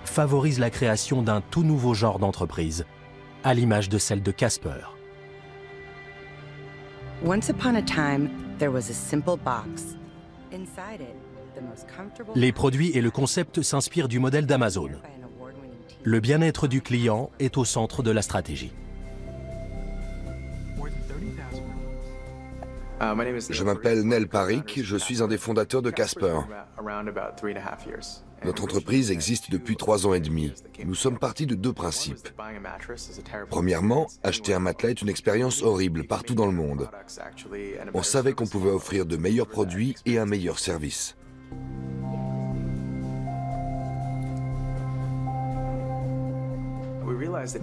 favorisent la création d'un tout nouveau genre d'entreprise, à l'image de celle de Casper. Les produits et le concept s'inspirent du modèle d'Amazon. Le bien-être du client est au centre de la stratégie. Je m'appelle Nel Parikh, je suis un des fondateurs de Casper. Notre entreprise existe depuis 3 ans et demi. Nous sommes partis de 2 principes. Premièrement, acheter un matelas est une expérience horrible partout dans le monde. On savait qu'on pouvait offrir de meilleurs produits et un meilleur service.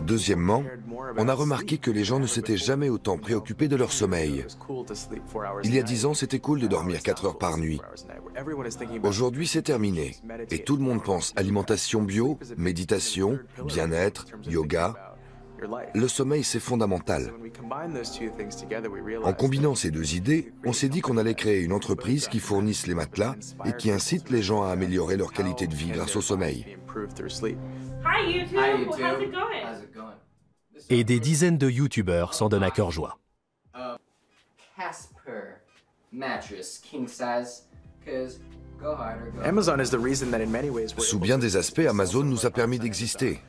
Deuxièmement, on a remarqué que les gens ne s'étaient jamais autant préoccupés de leur sommeil. Il y a 10 ans, c'était cool de dormir 4 heures par nuit. Aujourd'hui, c'est terminé. Et tout le monde pense alimentation bio, méditation, bien-être, yoga. Le sommeil, c'est fondamental. En combinant ces 2 idées, on s'est dit qu'on allait créer une entreprise qui fournisse les matelas et qui incite les gens à améliorer leur qualité de vie grâce au sommeil. Hi YouTube, how's it going? Et des dizaines de youtubeurs s'en donnent à cœur joie. Casper mattress king size, 'cause go hard or go Amazon is the reason that in many ways Sous bien des aspects, Amazon nous a permis d'exister.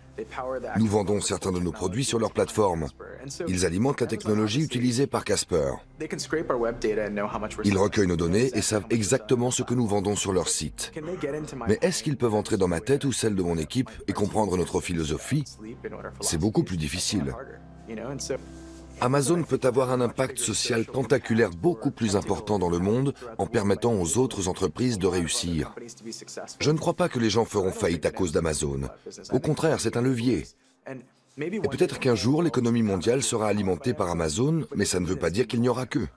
Nous vendons certains de nos produits sur leur plateforme. Ils alimentent la technologie utilisée par Casper. Ils recueillent nos données et savent exactement ce que nous vendons sur leur site. Mais est-ce qu'ils peuvent entrer dans ma tête ou celle de mon équipe et comprendre notre philosophie? C'est beaucoup plus difficile. Amazon peut avoir un impact social tentaculaire beaucoup plus important dans le monde en permettant aux autres entreprises de réussir. Je ne crois pas que les gens feront faillite à cause d'Amazon. Au contraire, c'est un levier. Et peut-être qu'un jour, l'économie mondiale sera alimentée par Amazon, mais ça ne veut pas dire qu'il n'y aura qu'eux.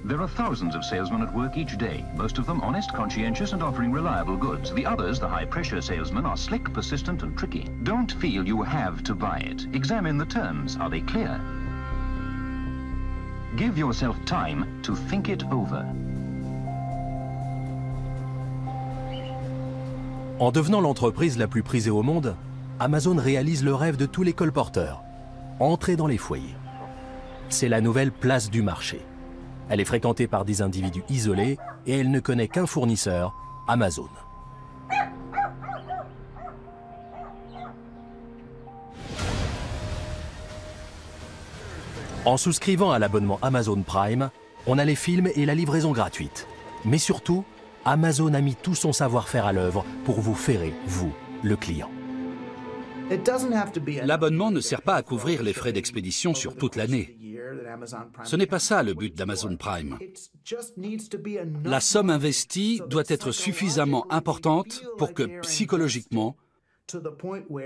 There are thousands of salesmen at work each day, most of them honest, conscientious, and offering reliable goods. The others, the high-pressure salesmen, are slick, persistent, and tricky. Don't feel you have to buy it. Examine the terms. Are they clear? Give yourself time to think it over. En devenant l'entreprise la plus prisée au monde, Amazon réalise le rêve de tous les colporteurs. Entrer dans les foyers. C'est la nouvelle place du marché. Elle est fréquentée par des individus isolés et elle ne connaît qu'un fournisseur, Amazon. En souscrivant à l'abonnement Amazon Prime, on a les films et la livraison gratuite. Mais surtout, Amazon a mis tout son savoir-faire à l'œuvre pour vous ferrer, vous, le client. L'abonnement ne sert pas à couvrir les frais d'expédition sur toute l'année. Ce n'est pas ça le but d'Amazon Prime. La somme investie doit être suffisamment importante pour que, psychologiquement,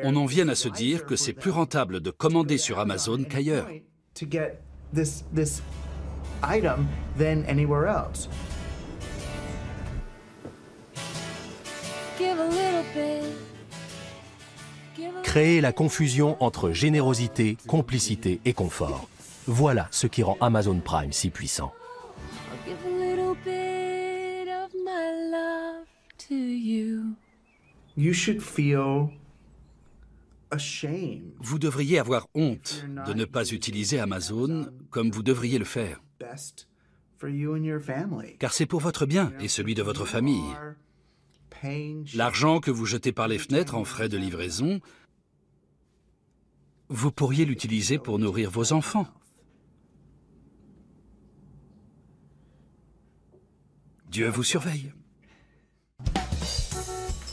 on en vienne à se dire que c'est plus rentable de commander sur Amazon qu'ailleurs. Créer la confusion entre générosité, complicité et confort. Voilà ce qui rend Amazon Prime si puissant. Vous devriez avoir honte de ne pas utiliser Amazon comme vous devriez le faire. Car c'est pour votre bien et celui de votre famille. L'argent que vous jetez par les fenêtres en frais de livraison, vous pourriez l'utiliser pour nourrir vos enfants. Dieu vous surveille.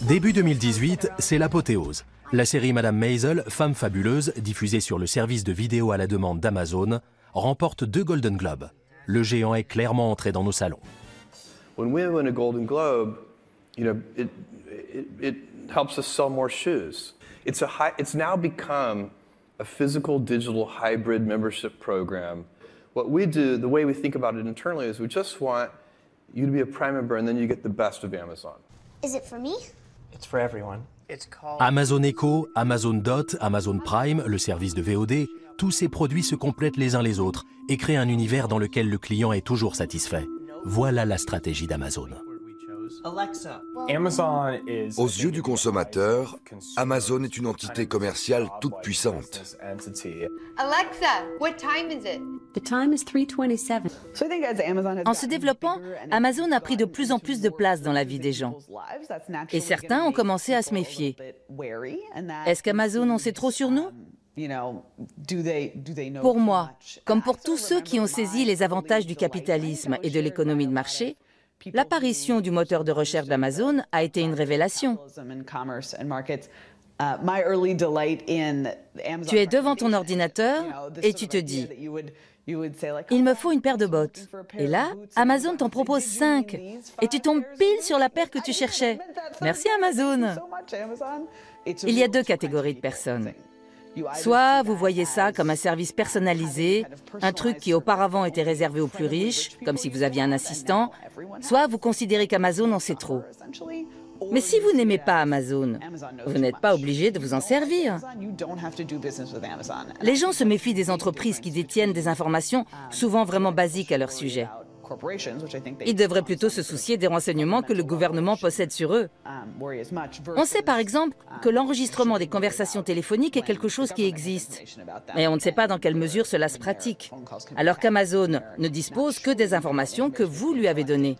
Début 2018, c'est l'apothéose. La série Madame Maisel, Femme fabuleuse, diffusée sur le service de vidéo à la demande d'Amazon, remporte 2 Golden Globes. Le géant est clairement entré dans nos salons. When we win a Golden Globe, you know, it helps us sell more shoes. It's now become a physical-digital hybrid membership program. What we do, the way we think about it internally, is we just want you to be a Prime member and then you get the best of Amazon. Is it for me? It's for everyone. Amazon Echo, Amazon Dot, Amazon Prime, le service de VOD, tous ces produits se complètent les uns les autres et créent un univers dans lequel le client est toujours satisfait. Voilà la stratégie d'Amazon. Aux yeux du consommateur, Amazon est une entité commerciale toute puissante. Alexa, what time is it? The time is 3:27. En se développant, Amazon a pris de plus en plus de place dans la vie des gens. Et certains ont commencé à se méfier. Est-ce qu'Amazon en sait trop sur nous ? Pour moi, comme pour tous ceux qui ont saisi les avantages du capitalisme et de l'économie de marché, l'apparition du moteur de recherche d'Amazon a été une révélation. Tu es devant ton ordinateur et tu te dis « Il me faut une paire de bottes ». Et là, Amazon t'en propose 5 et tu tombes pile sur la paire que tu cherchais. Merci Amazon. Il y a 2 catégories de personnes. Soit vous voyez ça comme un service personnalisé, un truc qui auparavant était réservé aux plus riches, comme si vous aviez un assistant, soit vous considérez qu'Amazon en sait trop. Mais si vous n'aimez pas Amazon, vous n'êtes pas obligé de vous en servir. Les gens se méfient des entreprises qui détiennent des informations souvent vraiment basiques à leur sujet. Ils devraient plutôt se soucier des renseignements que le gouvernement possède sur eux. On sait par exemple que l'enregistrement des conversations téléphoniques est quelque chose qui existe. Mais on ne sait pas dans quelle mesure cela se pratique. Alors qu'Amazon ne dispose que des informations que vous lui avez données.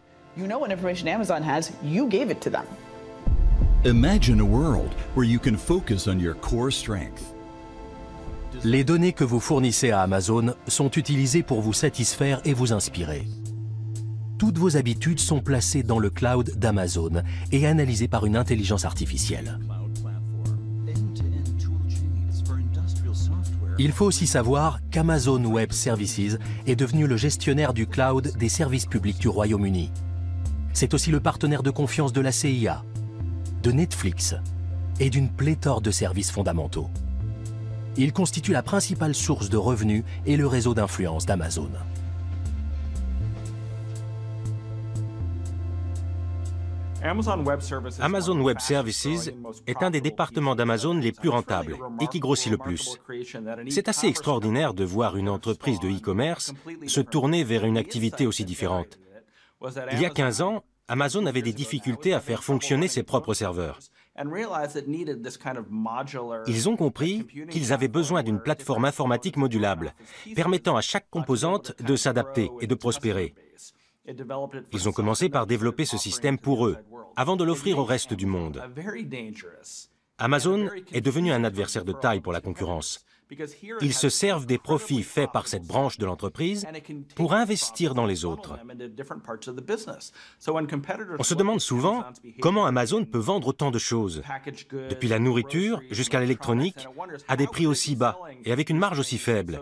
Imagine a world where you can focus on your core strength. Les données que vous fournissez à Amazon sont utilisées pour vous satisfaire et vous inspirer. Toutes vos habitudes sont placées dans le cloud d'Amazon et analysées par une intelligence artificielle. Il faut aussi savoir qu'Amazon Web Services est devenu le gestionnaire du cloud des services publics du Royaume-Uni. C'est aussi le partenaire de confiance de la CIA, de Netflix et d'une pléthore de services fondamentaux. Il constitue la principale source de revenus et le réseau d'influence d'Amazon. Amazon Web Services est un des départements d'Amazon les plus rentables et qui grossit le plus. C'est assez extraordinaire de voir une entreprise de e-commerce se tourner vers une activité aussi différente. Il y a 15 ans, Amazon avait des difficultés à faire fonctionner ses propres serveurs. Ils ont compris qu'ils avaient besoin d'une plateforme informatique modulable, permettant à chaque composante de s'adapter et de prospérer. Ils ont commencé par développer ce système pour eux, avant de l'offrir au reste du monde. Amazon est devenu un adversaire de taille pour la concurrence. Ils se servent des profits faits par cette branche de l'entreprise pour investir dans les autres. On se demande souvent comment Amazon peut vendre autant de choses, depuis la nourriture jusqu'à l'électronique, à des prix aussi bas et avec une marge aussi faible.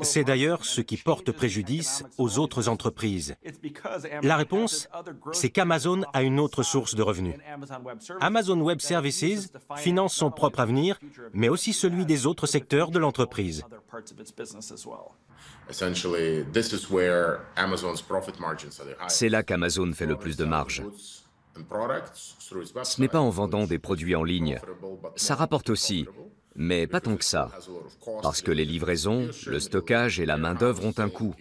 C'est d'ailleurs ce qui porte préjudice aux autres entreprises. La réponse, c'est qu'Amazon a une autre source de revenus. Amazon Web Services finance son propre avenir, mais aussi celui des autres secteurs de l'entreprise. C'est là qu'Amazon fait le plus de marge. Ce n'est pas en vendant des produits en ligne. Ça rapporte aussi, mais pas tant que ça, parce que les livraisons, le stockage et la main-d'œuvre ont un coût.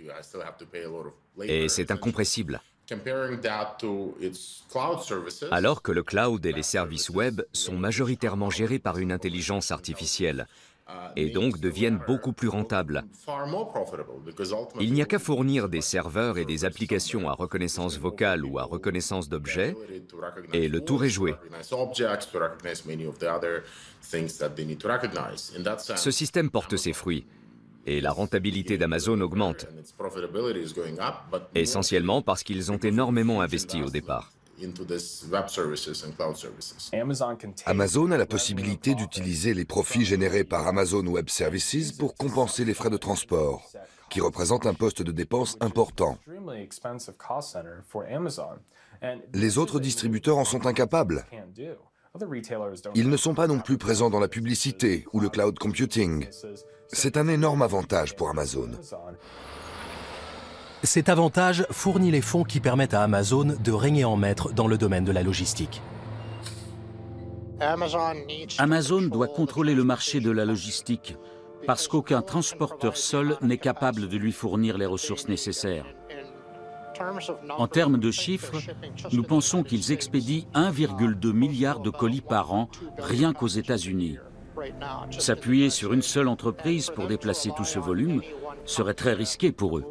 Et c'est incompressible. Alors que le cloud et les services web sont majoritairement gérés par une intelligence artificielle, et donc deviennent beaucoup plus rentables. Il n'y a qu'à fournir des serveurs et des applications à reconnaissance vocale ou à reconnaissance d'objets, et le tour est joué. Ce système porte ses fruits, et la rentabilité d'Amazon augmente, essentiellement parce qu'ils ont énormément investi au départ. Amazon a la possibilité d'utiliser les profits générés par Amazon Web Services pour compenser les frais de transport, qui représentent un poste de dépense important. Les autres distributeurs en sont incapables. Ils ne sont pas non plus présents dans la publicité ou le cloud computing. C'est un énorme avantage pour Amazon. Cet avantage fournit les fonds qui permettent à Amazon de régner en maître dans le domaine de la logistique. Amazon doit contrôler le marché de la logistique parce qu'aucun transporteur seul n'est capable de lui fournir les ressources nécessaires. En termes de chiffres, nous pensons qu'ils expédient 1,2 milliard de colis par an rien qu'aux États-Unis. S'appuyer sur une seule entreprise pour déplacer tout ce volume serait très risqué pour eux.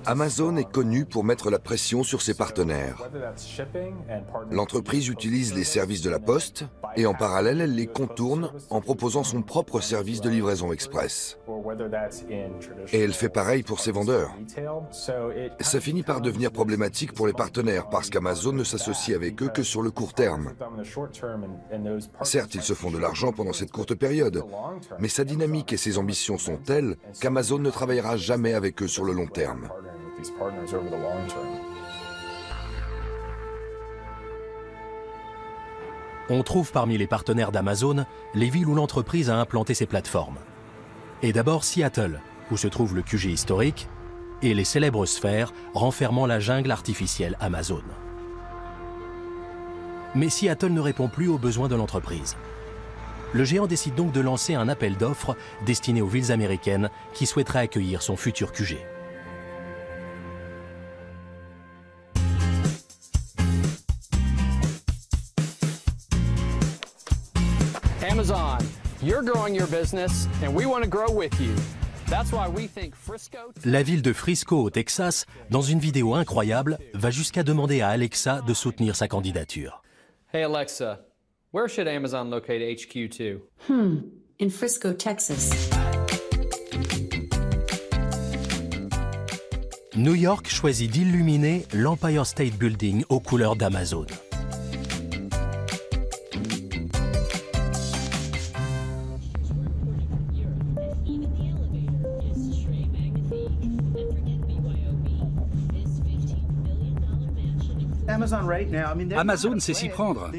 Amazon est connu pour mettre la pression sur ses partenaires. L'entreprise utilise les services de la Poste et en parallèle, elle les contourne en proposant son propre service de livraison express. Et elle fait pareil pour ses vendeurs. Ça finit par devenir problématique pour les partenaires parce qu'Amazon ne s'associe avec eux que sur le court terme. Certes, ils se font de l'argent pendant cette courte période, mais sa dynamique et ses ambitions sont telles qu'Amazon ne travaillera jamais avec eux sur le long terme. On trouve parmi les partenaires d'Amazon les villes où l'entreprise a implanté ses plateformes. Et d'abord Seattle, où se trouve le QG historique, et les célèbres sphères renfermant la jungle artificielle Amazon. Mais Seattle ne répond plus aux besoins de l'entreprise. Le géant décide donc de lancer un appel d'offres destiné aux villes américaines qui souhaiteraient accueillir son futur QG. Amazon, you're growing your business and we want to grow with you. That's why we think Frisco... La ville de Frisco au Texas, dans une vidéo incroyable, va jusqu'à demander à Alexa de soutenir sa candidature. Hey Alexa, where should Amazon locate HQ to? In Frisco, Texas. New York choisit d'illuminer l'Empire State Building aux couleurs d'Amazon. Amazon sait s'y prendre.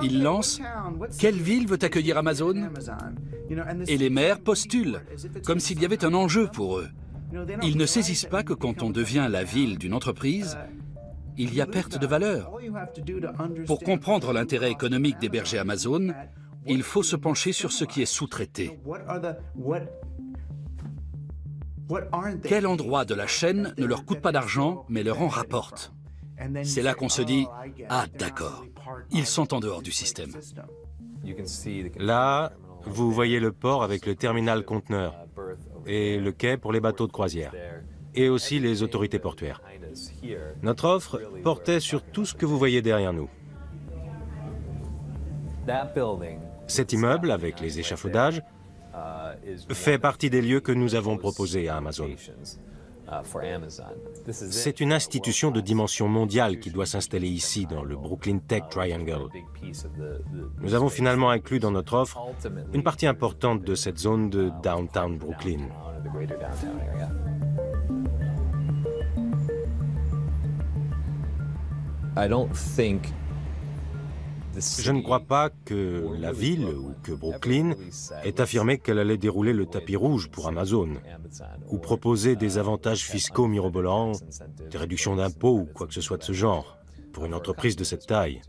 Il lance « Quelle ville veut accueillir Amazon ?» Et les maires postulent, comme s'il y avait un enjeu pour eux. Ils ne saisissent pas que quand on devient la ville d'une entreprise, il y a perte de valeur. Pour comprendre l'intérêt économique d'héberger Amazon, il faut se pencher sur ce qui est sous-traité. Quel endroit de la chaîne ne leur coûte pas d'argent, mais leur en rapporte? C'est là qu'on se dit « Ah, d'accord, ils sont en dehors du système ». Là, vous voyez le port avec le terminal conteneur et le quai pour les bateaux de croisière, et aussi les autorités portuaires. Notre offre portait sur tout ce que vous voyez derrière nous. Cet immeuble, avec les échafaudages, fait partie des lieux que nous avons proposés à Amazon. C'est une institution de dimension mondiale qui doit s'installer ici, dans le Brooklyn Tech Triangle. Nous avons finalement inclus dans notre offre une partie importante de cette zone de downtown Brooklyn. Je ne crois pas que la ville ou que Brooklyn ait affirmé qu'elle allait dérouler le tapis rouge pour Amazon ou proposer des avantages fiscaux mirobolants, des réductions d'impôts ou quoi que ce soit de ce genre pour une entreprise de cette taille.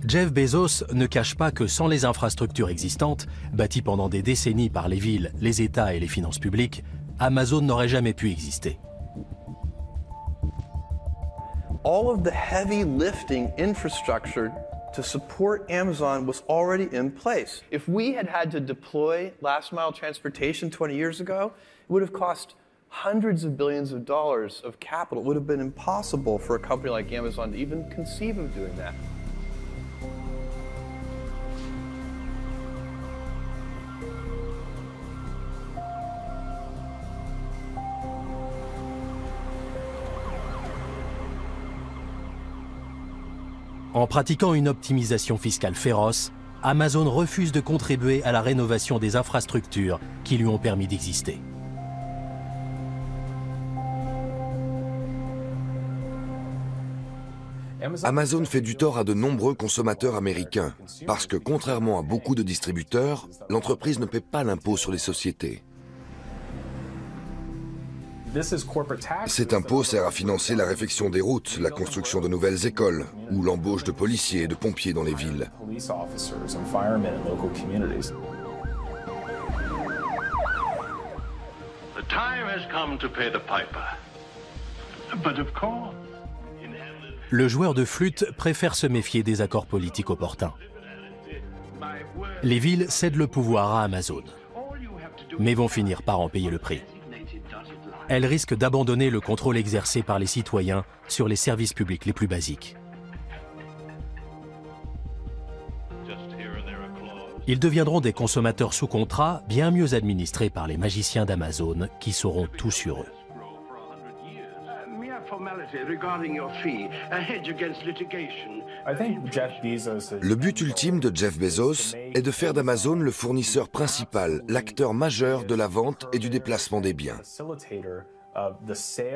Jeff Bezos ne cache pas que sans les infrastructures existantes, bâties pendant des décennies par les villes, les États et les finances publiques, Amazon n'aurait jamais pu exister. All of the heavy lifting infrastructure to support Amazon was already in place. If we had had to deploy last mile transportation 20 years ago, it would have cost hundreds of billions of dollars of capital. It would have been impossible for a company like Amazon to even conceive of doing that. En pratiquant une optimisation fiscale féroce, Amazon refuse de contribuer à la rénovation des infrastructures qui lui ont permis d'exister. Amazon fait du tort à de nombreux consommateurs américains, parce que contrairement à beaucoup de distributeurs, l'entreprise ne paie pas l'impôt sur les sociétés. Cet impôt sert à financer la réfection des routes, la construction de nouvelles écoles ou l'embauche de policiers et de pompiers dans les villes. Le joueur de flûte préfère se méfier des accords politiques opportuns. Les villes cèdent le pouvoir à Amazon, mais vont finir par en payer le prix. Elles risquent d'abandonner le contrôle exercé par les citoyens sur les services publics les plus basiques. Ils deviendront des consommateurs sous contrat bien mieux administrés par les magiciens d'Amazon qui sauront tout sur eux. Le but ultime de Jeff Bezos est de faire d'Amazon le fournisseur principal, l'acteur majeur de la vente et du déplacement des biens.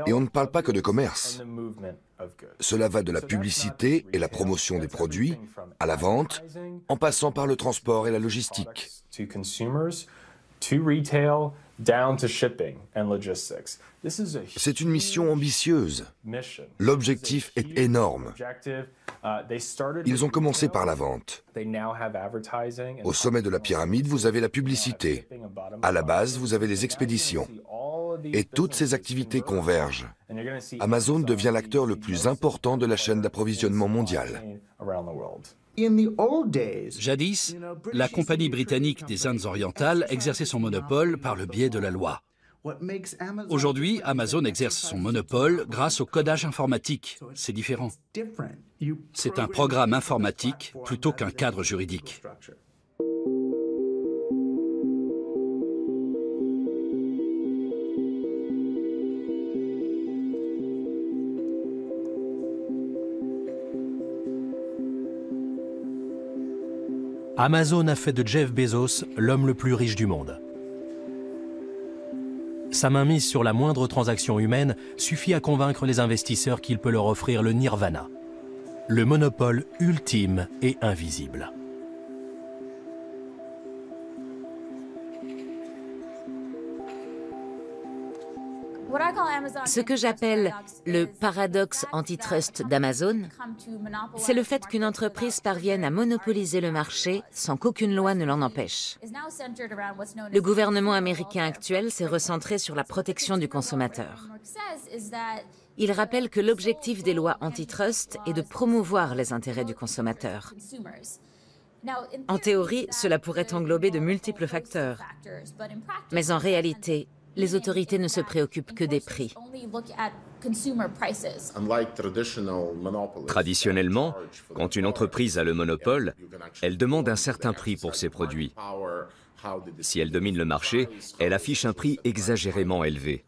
Et on ne parle pas que de commerce. Cela va de la publicité et la promotion des produits à la vente, en passant par le transport et la logistique. C'est une mission ambitieuse. L'objectif est énorme. Ils ont commencé par la vente. Au sommet de la pyramide, vous avez la publicité. À la base, vous avez les expéditions. Et toutes ces activités convergent. Amazon devient l'acteur le plus important de la chaîne d'approvisionnement mondiale. Jadis, la compagnie britannique des Indes orientales exerçait son monopole par le biais de la loi. Aujourd'hui, Amazon exerce son monopole grâce au codage informatique. C'est différent. C'est un programme informatique plutôt qu'un cadre juridique. Amazon a fait de Jeff Bezos l'homme le plus riche du monde. Sa mainmise sur la moindre transaction humaine suffit à convaincre les investisseurs qu'il peut leur offrir le nirvana, le monopole ultime et invisible. Ce que j'appelle le paradoxe antitrust d'Amazon, c'est le fait qu'une entreprise parvienne à monopoliser le marché sans qu'aucune loi ne l'en empêche. Le gouvernement américain actuel s'est recentré sur la protection du consommateur. Il rappelle que l'objectif des lois antitrust est de promouvoir les intérêts du consommateur. En théorie, cela pourrait englober de multiples facteurs. Mais en réalité, les autorités ne se préoccupent que des prix. Traditionnellement, quand une entreprise a le monopole, elle demande un certain prix pour ses produits. Si elle domine le marché, elle affiche un prix exagérément élevé.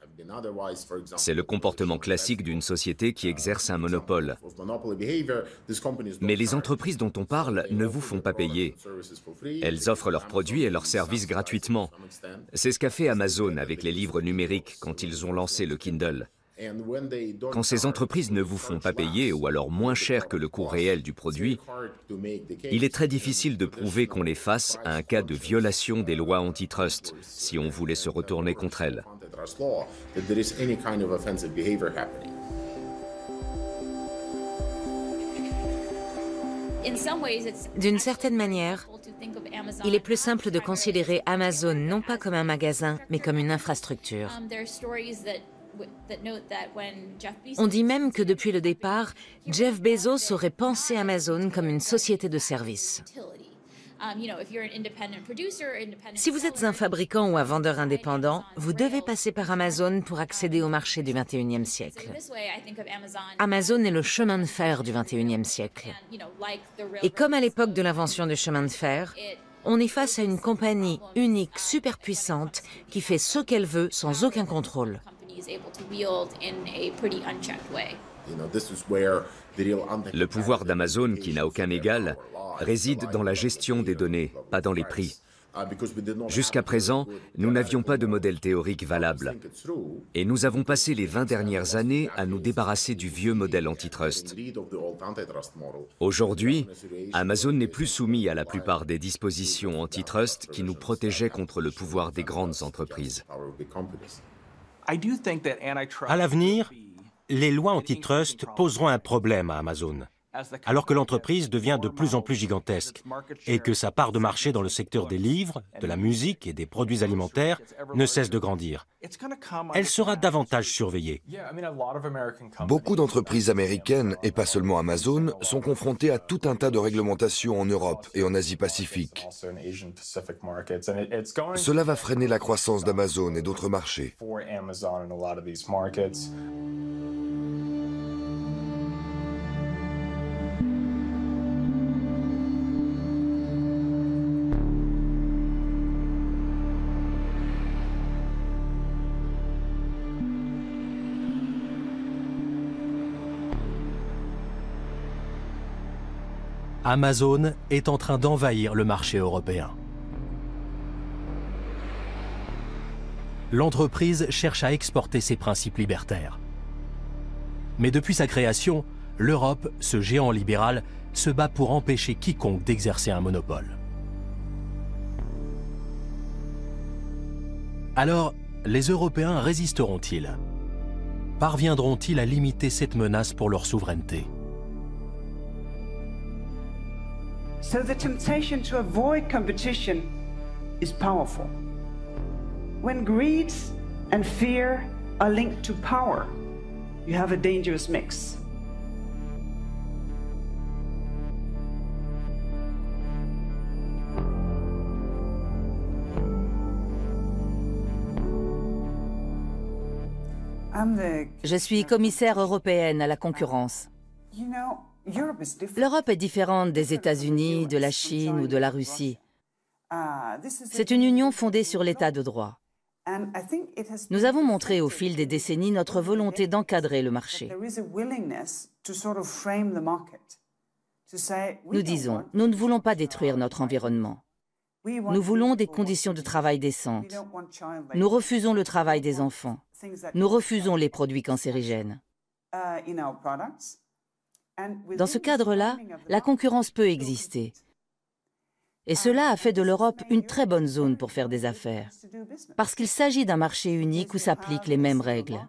C'est le comportement classique d'une société qui exerce un monopole. Mais les entreprises dont on parle ne vous font pas payer. Elles offrent leurs produits et leurs services gratuitement. C'est ce qu'a fait Amazon avec les livres numériques quand ils ont lancé le Kindle. Quand ces entreprises ne vous font pas payer ou alors moins cher que le coût réel du produit, il est très difficile de prouver qu'on est face à un cas de violation des lois antitrust si on voulait se retourner contre elles. D'une certaine manière, il est plus simple de considérer Amazon non pas comme un magasin, mais comme une infrastructure. On dit même que depuis le départ, Jeff Bezos aurait pensé Amazon comme une société de services. Si vous êtes un fabricant ou un vendeur indépendant, vous devez passer par Amazon pour accéder au marché du XXIe siècle. Amazon est le chemin de fer du XXIe siècle. Et comme à l'époque de l'invention du chemin de fer, on est face à une compagnie unique, super puissante, qui fait ce qu'elle veut sans aucun contrôle. Le pouvoir d'Amazon, qui n'a aucun égal, réside dans la gestion des données, pas dans les prix. Jusqu'à présent, nous n'avions pas de modèle théorique valable. Et nous avons passé les 20 dernières années à nous débarrasser du vieux modèle antitrust. Aujourd'hui, Amazon n'est plus soumis à la plupart des dispositions antitrust qui nous protégeaient contre le pouvoir des grandes entreprises. À l'avenir, les lois antitrust poseront un problème à Amazon, alors que l'entreprise devient de plus en plus gigantesque et que sa part de marché dans le secteur des livres, de la musique et des produits alimentaires ne cesse de grandir. Elle sera davantage surveillée. Beaucoup d'entreprises américaines, et pas seulement Amazon, sont confrontées à tout un tas de réglementations en Europe et en Asie-Pacifique. Cela va freiner la croissance d'Amazon et d'autres marchés. Amazon est en train d'envahir le marché européen. L'entreprise cherche à exporter ses principes libertaires. Mais depuis sa création, l'Europe, ce géant libéral, se bat pour empêcher quiconque d'exercer un monopole. Alors, les Européens résisteront-ils? Parviendront-ils à limiter cette menace pour leur souveraineté? So the temptation to avoid competition is powerful. When greed and fear are linked to power, you have a dangerous mix. Je suis commissaire européenne à la concurrence. L'Europe est différente des États-Unis, de la Chine ou de la Russie. C'est une union fondée sur l'état de droit. Nous avons montré au fil des décennies notre volonté d'encadrer le marché. Nous disons, nous ne voulons pas détruire notre environnement. Nous voulons des conditions de travail décentes. Nous refusons le travail des enfants. Nous refusons les produits cancérigènes. Dans ce cadre-là, la concurrence peut exister. Et cela a fait de l'Europe une très bonne zone pour faire des affaires, parce qu'il s'agit d'un marché unique où s'appliquent les mêmes règles.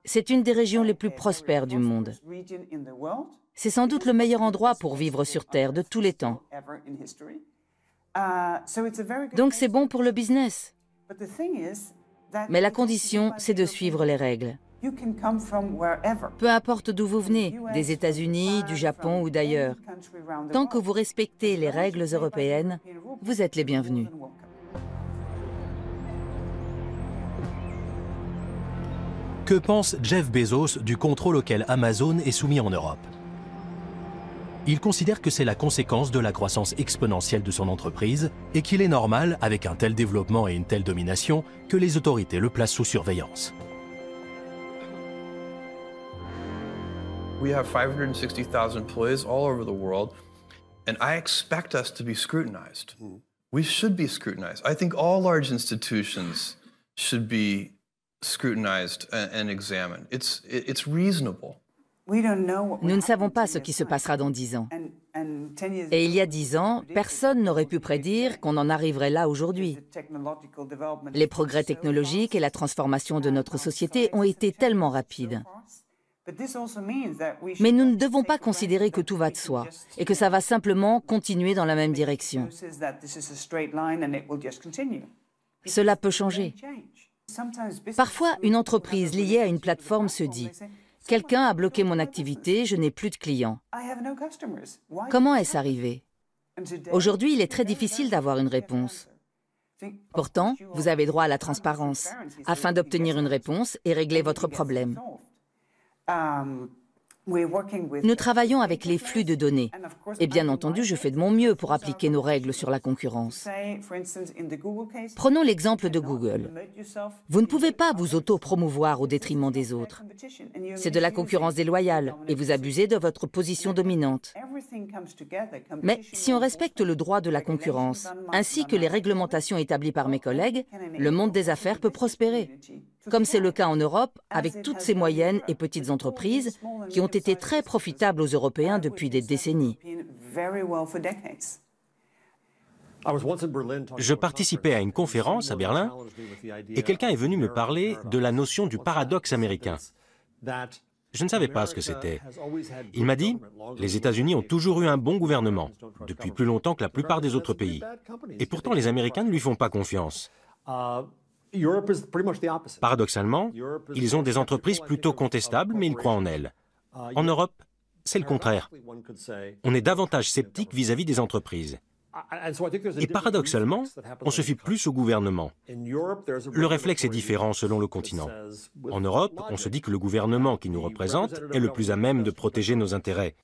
C'est une des régions les plus prospères du monde. C'est sans doute le meilleur endroit pour vivre sur Terre de tous les temps. Donc c'est bon pour le business. Mais la condition, c'est de suivre les règles. Peu importe d'où vous venez, des États-Unis, du Japon ou d'ailleurs. Tant que vous respectez les règles européennes, vous êtes les bienvenus. Que pense Jeff Bezos du contrôle auquel Amazon est soumis en Europe? Il considère que c'est la conséquence de la croissance exponentielle de son entreprise et qu'il est normal, avec un tel développement et une telle domination, que les autorités le placent sous surveillance. We have 560,000 employees all over the world, and I expect us to be scrutinized. We should be scrutinized. I think all large institutions should be scrutinized and examined. It's reasonable. Nous ne savons pas ce qui se passera dans 10 ans. Et il y a 10 ans, personne n'aurait pu prédire qu'on en arriverait là aujourd'hui. Les progrès technologiques et la transformation de notre société ont été tellement rapides. Mais nous ne devons pas considérer que tout va de soi et que ça va simplement continuer dans la même direction. Cela peut changer. Parfois, une entreprise liée à une plateforme se dit « Quelqu'un a bloqué mon activité, je n'ai plus de clients. » Comment est-ce arrivé? Aujourd'hui, il est très difficile d'avoir une réponse. Pourtant, vous avez droit à la transparence, afin d'obtenir une réponse et régler votre problème. Nous travaillons avec les flux de données. Et bien entendu, je fais de mon mieux pour appliquer nos règles sur la concurrence. Prenons l'exemple de Google. Vous ne pouvez pas vous auto-promouvoir au détriment des autres. C'est de la concurrence déloyale et vous abusez de votre position dominante. Mais si on respecte le droit de la concurrence, ainsi que les réglementations établies par mes collègues, le monde des affaires peut prospérer. Comme c'est le cas en Europe, avec toutes ces moyennes et petites entreprises qui ont été très profitables aux Européens depuis des décennies. Je participais à une conférence à Berlin et quelqu'un est venu me parler de la notion du paradoxe américain. Je ne savais pas ce que c'était. Il m'a dit « Les États-Unis ont toujours eu un bon gouvernement, depuis plus longtemps que la plupart des autres pays. Et pourtant, les Américains ne lui font pas confiance. » Paradoxalement, ils ont des entreprises plutôt contestables, mais ils croient en elles. En Europe, c'est le contraire. On est davantage sceptique vis-à-vis des entreprises. Et paradoxalement, on se fie plus au gouvernement. Le réflexe est différent selon le continent. En Europe, on se dit que le gouvernement qui nous représente est le plus à même de protéger nos intérêts.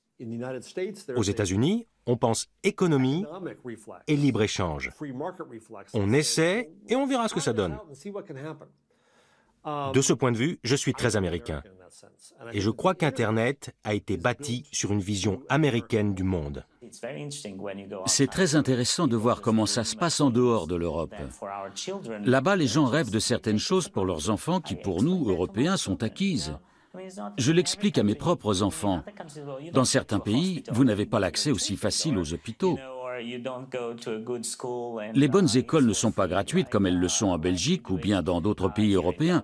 Aux États-Unis, on pense économie et libre-échange. On essaie et on verra ce que ça donne. De ce point de vue, je suis très américain. Et je crois qu'Internet a été bâti sur une vision américaine du monde. C'est très intéressant de voir comment ça se passe en dehors de l'Europe. Là-bas, les gens rêvent de certaines choses pour leurs enfants qui, pour nous, Européens, sont acquises. Je l'explique à mes propres enfants. Dans certains pays, vous n'avez pas l'accès aussi facile aux hôpitaux. Les bonnes écoles ne sont pas gratuites comme elles le sont en Belgique ou bien dans d'autres pays européens.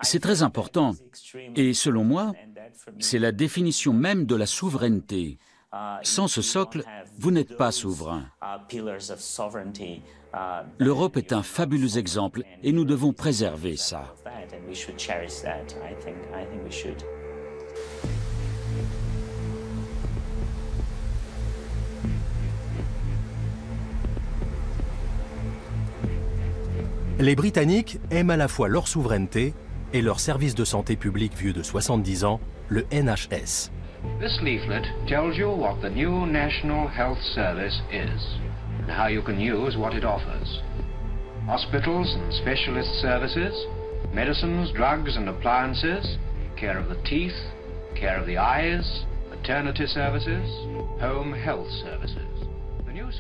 C'est très important. Et selon moi, c'est la définition même de la souveraineté. Sans ce socle, vous n'êtes pas souverain. L'Europe est un fabuleux exemple et nous devons préserver ça. Les Britanniques aiment à la fois leur souveraineté et leur service de santé publique vieux de 70 ans, le NHS. This leaflet tells you what the new National Health Service is and how you can use what it offers. Hospitals and specialist services, medicines, drugs and appliances, care of the teeth, care of the eyes, maternity services, home health services.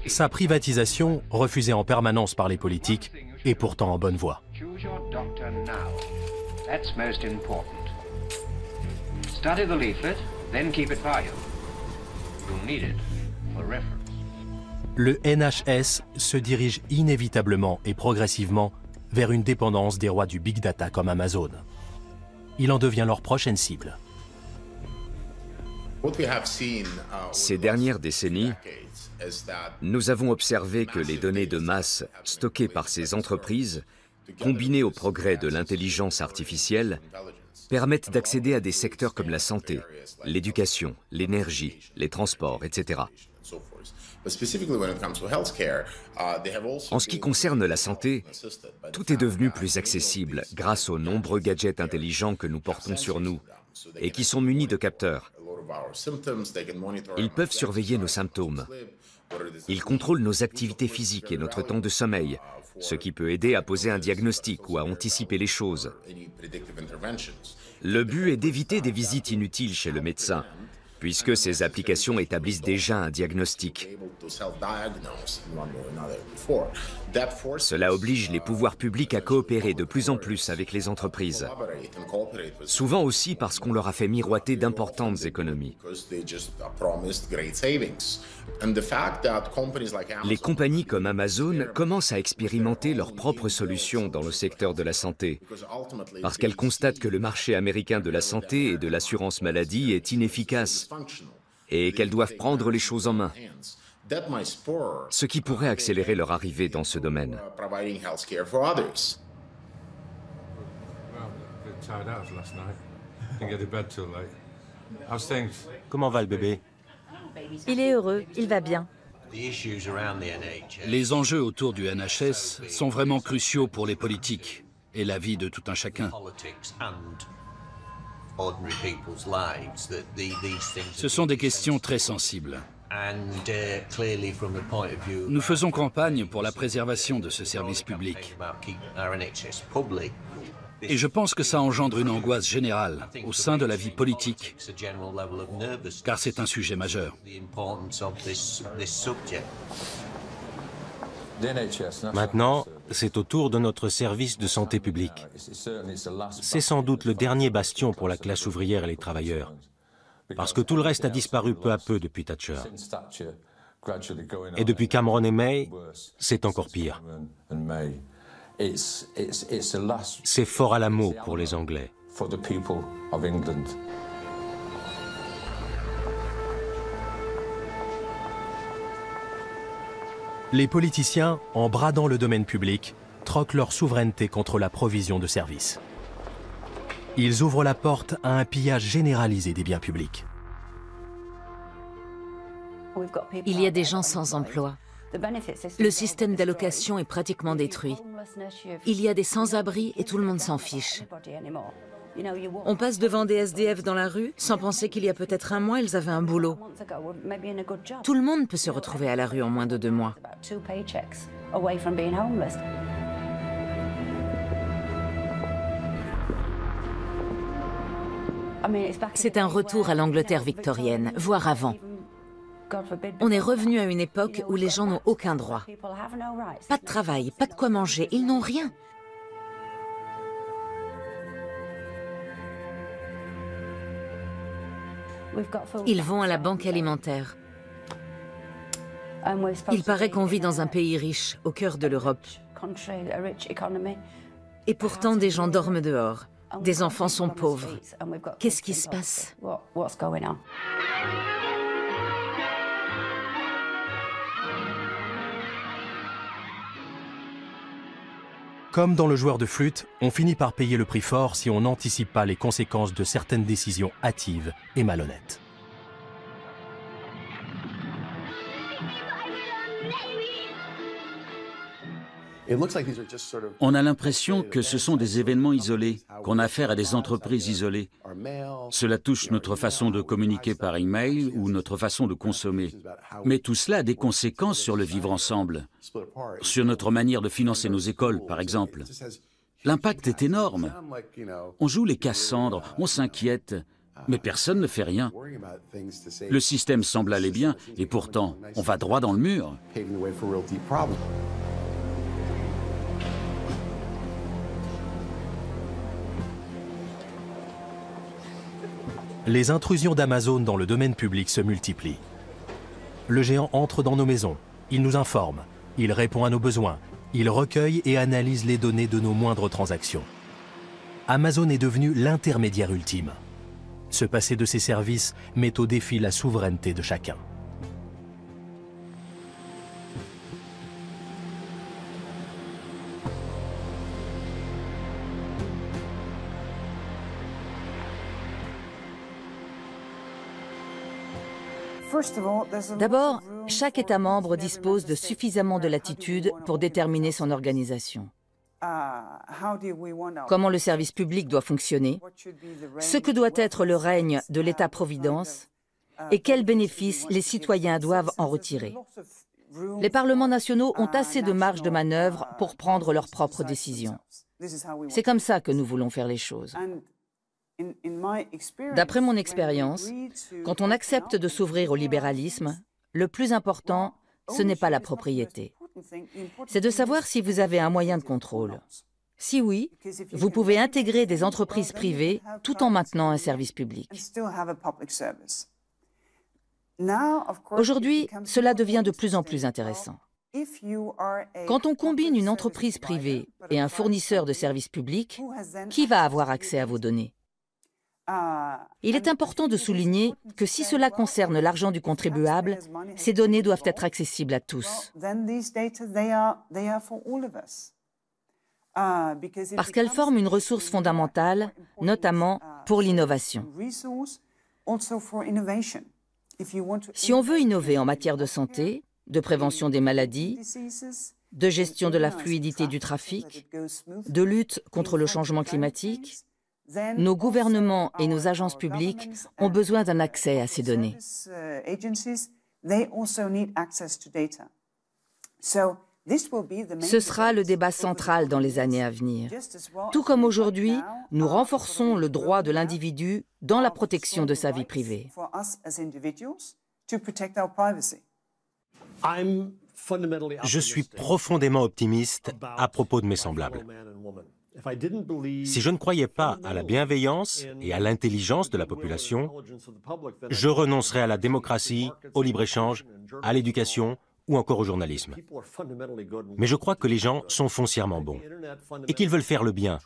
Sa privatisation, refusée en permanence par les politiques, est pourtant en bonne voie. Study the leaflet, then keep it by you. You'll need it for reference. Le NHS se dirige inévitablement et progressivement vers une dépendance des rois du big data comme Amazon. Il en devient leur prochaine cible. Ces dernières décennies, nous avons observé que les données de masse stockées par ces entreprises, combinées au progrès de l'intelligence artificielle, permettent d'accéder à des secteurs comme la santé, l'éducation, l'énergie, les transports, etc. En ce qui concerne la santé, tout est devenu plus accessible grâce aux nombreux gadgets intelligents que nous portons sur nous et qui sont munis de capteurs. Ils peuvent surveiller nos symptômes. Ils contrôlent nos activités physiques et notre temps de sommeil, ce qui peut aider à poser un diagnostic ou à anticiper les choses. Le but est d'éviter des visites inutiles chez le médecin, puisque ces applications établissent déjà un diagnostic. Cela oblige les pouvoirs publics à coopérer de plus en plus avec les entreprises. Souvent aussi parce qu'on leur a fait miroiter d'importantes économies. Les compagnies comme Amazon commencent à expérimenter leurs propres solutions dans le secteur de la santé, parce qu'elles constatent que le marché américain de la santé et de l'assurance maladie est inefficace et qu'elles doivent prendre les choses en main, ce qui pourrait accélérer leur arrivée dans ce domaine. Comment va le bébé? Il est heureux, il va bien. Les enjeux autour du NHS sont vraiment cruciaux pour les politiques et la vie de tout un chacun. Ce sont des questions très sensibles. Nous faisons campagne pour la préservation de ce service public. Et je pense que ça engendre une angoisse générale au sein de la vie politique, car c'est un sujet majeur. Maintenant, c'est au tour de notre service de santé publique. C'est sans doute le dernier bastion pour la classe ouvrière et les travailleurs, parce que tout le reste a disparu peu à peu depuis Thatcher. Et depuis Cameron et May, c'est encore pire. C'est fort à la mot pour les Anglais. Les politiciens, en bradant le domaine public, troquent leur souveraineté contre la provision de services. Ils ouvrent la porte à un pillage généralisé des biens publics. Il y a des gens sans emploi. Le système d'allocation est pratiquement détruit. Il y a des sans-abri et tout le monde s'en fiche. On passe devant des SDF dans la rue sans penser qu'il y a peut-être un mois, ils avaient un boulot. Tout le monde peut se retrouver à la rue en moins de 2 mois. C'est un retour à l'Angleterre victorienne, voire avant. On est revenu à une époque où les gens n'ont aucun droit. Pas de travail, pas de quoi manger, ils n'ont rien. Ils vont à la banque alimentaire. Il paraît qu'on vit dans un pays riche, au cœur de l'Europe. Et pourtant, des gens dorment dehors. Des enfants sont pauvres. Qu'est-ce qui se passe ? Comme dans le joueur de flûte, on finit par payer le prix fort si on n'anticipe pas les conséquences de certaines décisions hâtives et malhonnêtes. On a l'impression que ce sont des événements isolés, qu'on a affaire à des entreprises isolées. Cela touche notre façon de communiquer par email ou notre façon de consommer. Mais tout cela a des conséquences sur le vivre ensemble, sur notre manière de financer nos écoles, par exemple. L'impact est énorme. On joue les Cassandres, on s'inquiète, mais personne ne fait rien. Le système semble aller bien, et pourtant, on va droit dans le mur. Les intrusions d'Amazon dans le domaine public se multiplient. Le géant entre dans nos maisons, il nous informe, il répond à nos besoins, il recueille et analyse les données de nos moindres transactions. Amazon est devenu l'intermédiaire ultime. Se passer de ses services met au défi la souveraineté de chacun. D'abord, chaque État membre dispose de suffisamment de latitude pour déterminer son organisation. Comment le service public doit fonctionner, ce que doit être le règne de l'État-providence et quels bénéfices les citoyens doivent en retirer. Les parlements nationaux ont assez de marge de manœuvre pour prendre leurs propres décisions. C'est comme ça que nous voulons faire les choses. D'après mon expérience, quand on accepte de s'ouvrir au libéralisme, le plus important, ce n'est pas la propriété. C'est de savoir si vous avez un moyen de contrôle. Si oui, vous pouvez intégrer des entreprises privées tout en maintenant un service public. Aujourd'hui, cela devient de plus en plus intéressant. Quand on combine une entreprise privée et un fournisseur de services publics, qui va avoir accès à vos données ? Il est important de souligner que si cela concerne l'argent du contribuable, ces données doivent être accessibles à tous. Parce qu'elles forment une ressource fondamentale, notamment pour l'innovation. Si on veut innover en matière de santé, de prévention des maladies, de gestion de la fluidité du trafic, de lutte contre le changement climatique, nos gouvernements et nos agences publiques ont besoin d'un accès à ces données. Ce sera le débat central dans les années à venir. Tout comme aujourd'hui, nous renforçons le droit de l'individu dans la protection de sa vie privée. Je suis profondément optimiste à propos de mes semblables. Si je ne croyais pas à la bienveillance et à l'intelligence de la population, je renoncerais à la démocratie, au libre-échange, à l'éducation ou encore au journalisme. Mais je crois que les gens sont foncièrement bons et qu'ils veulent faire le bien.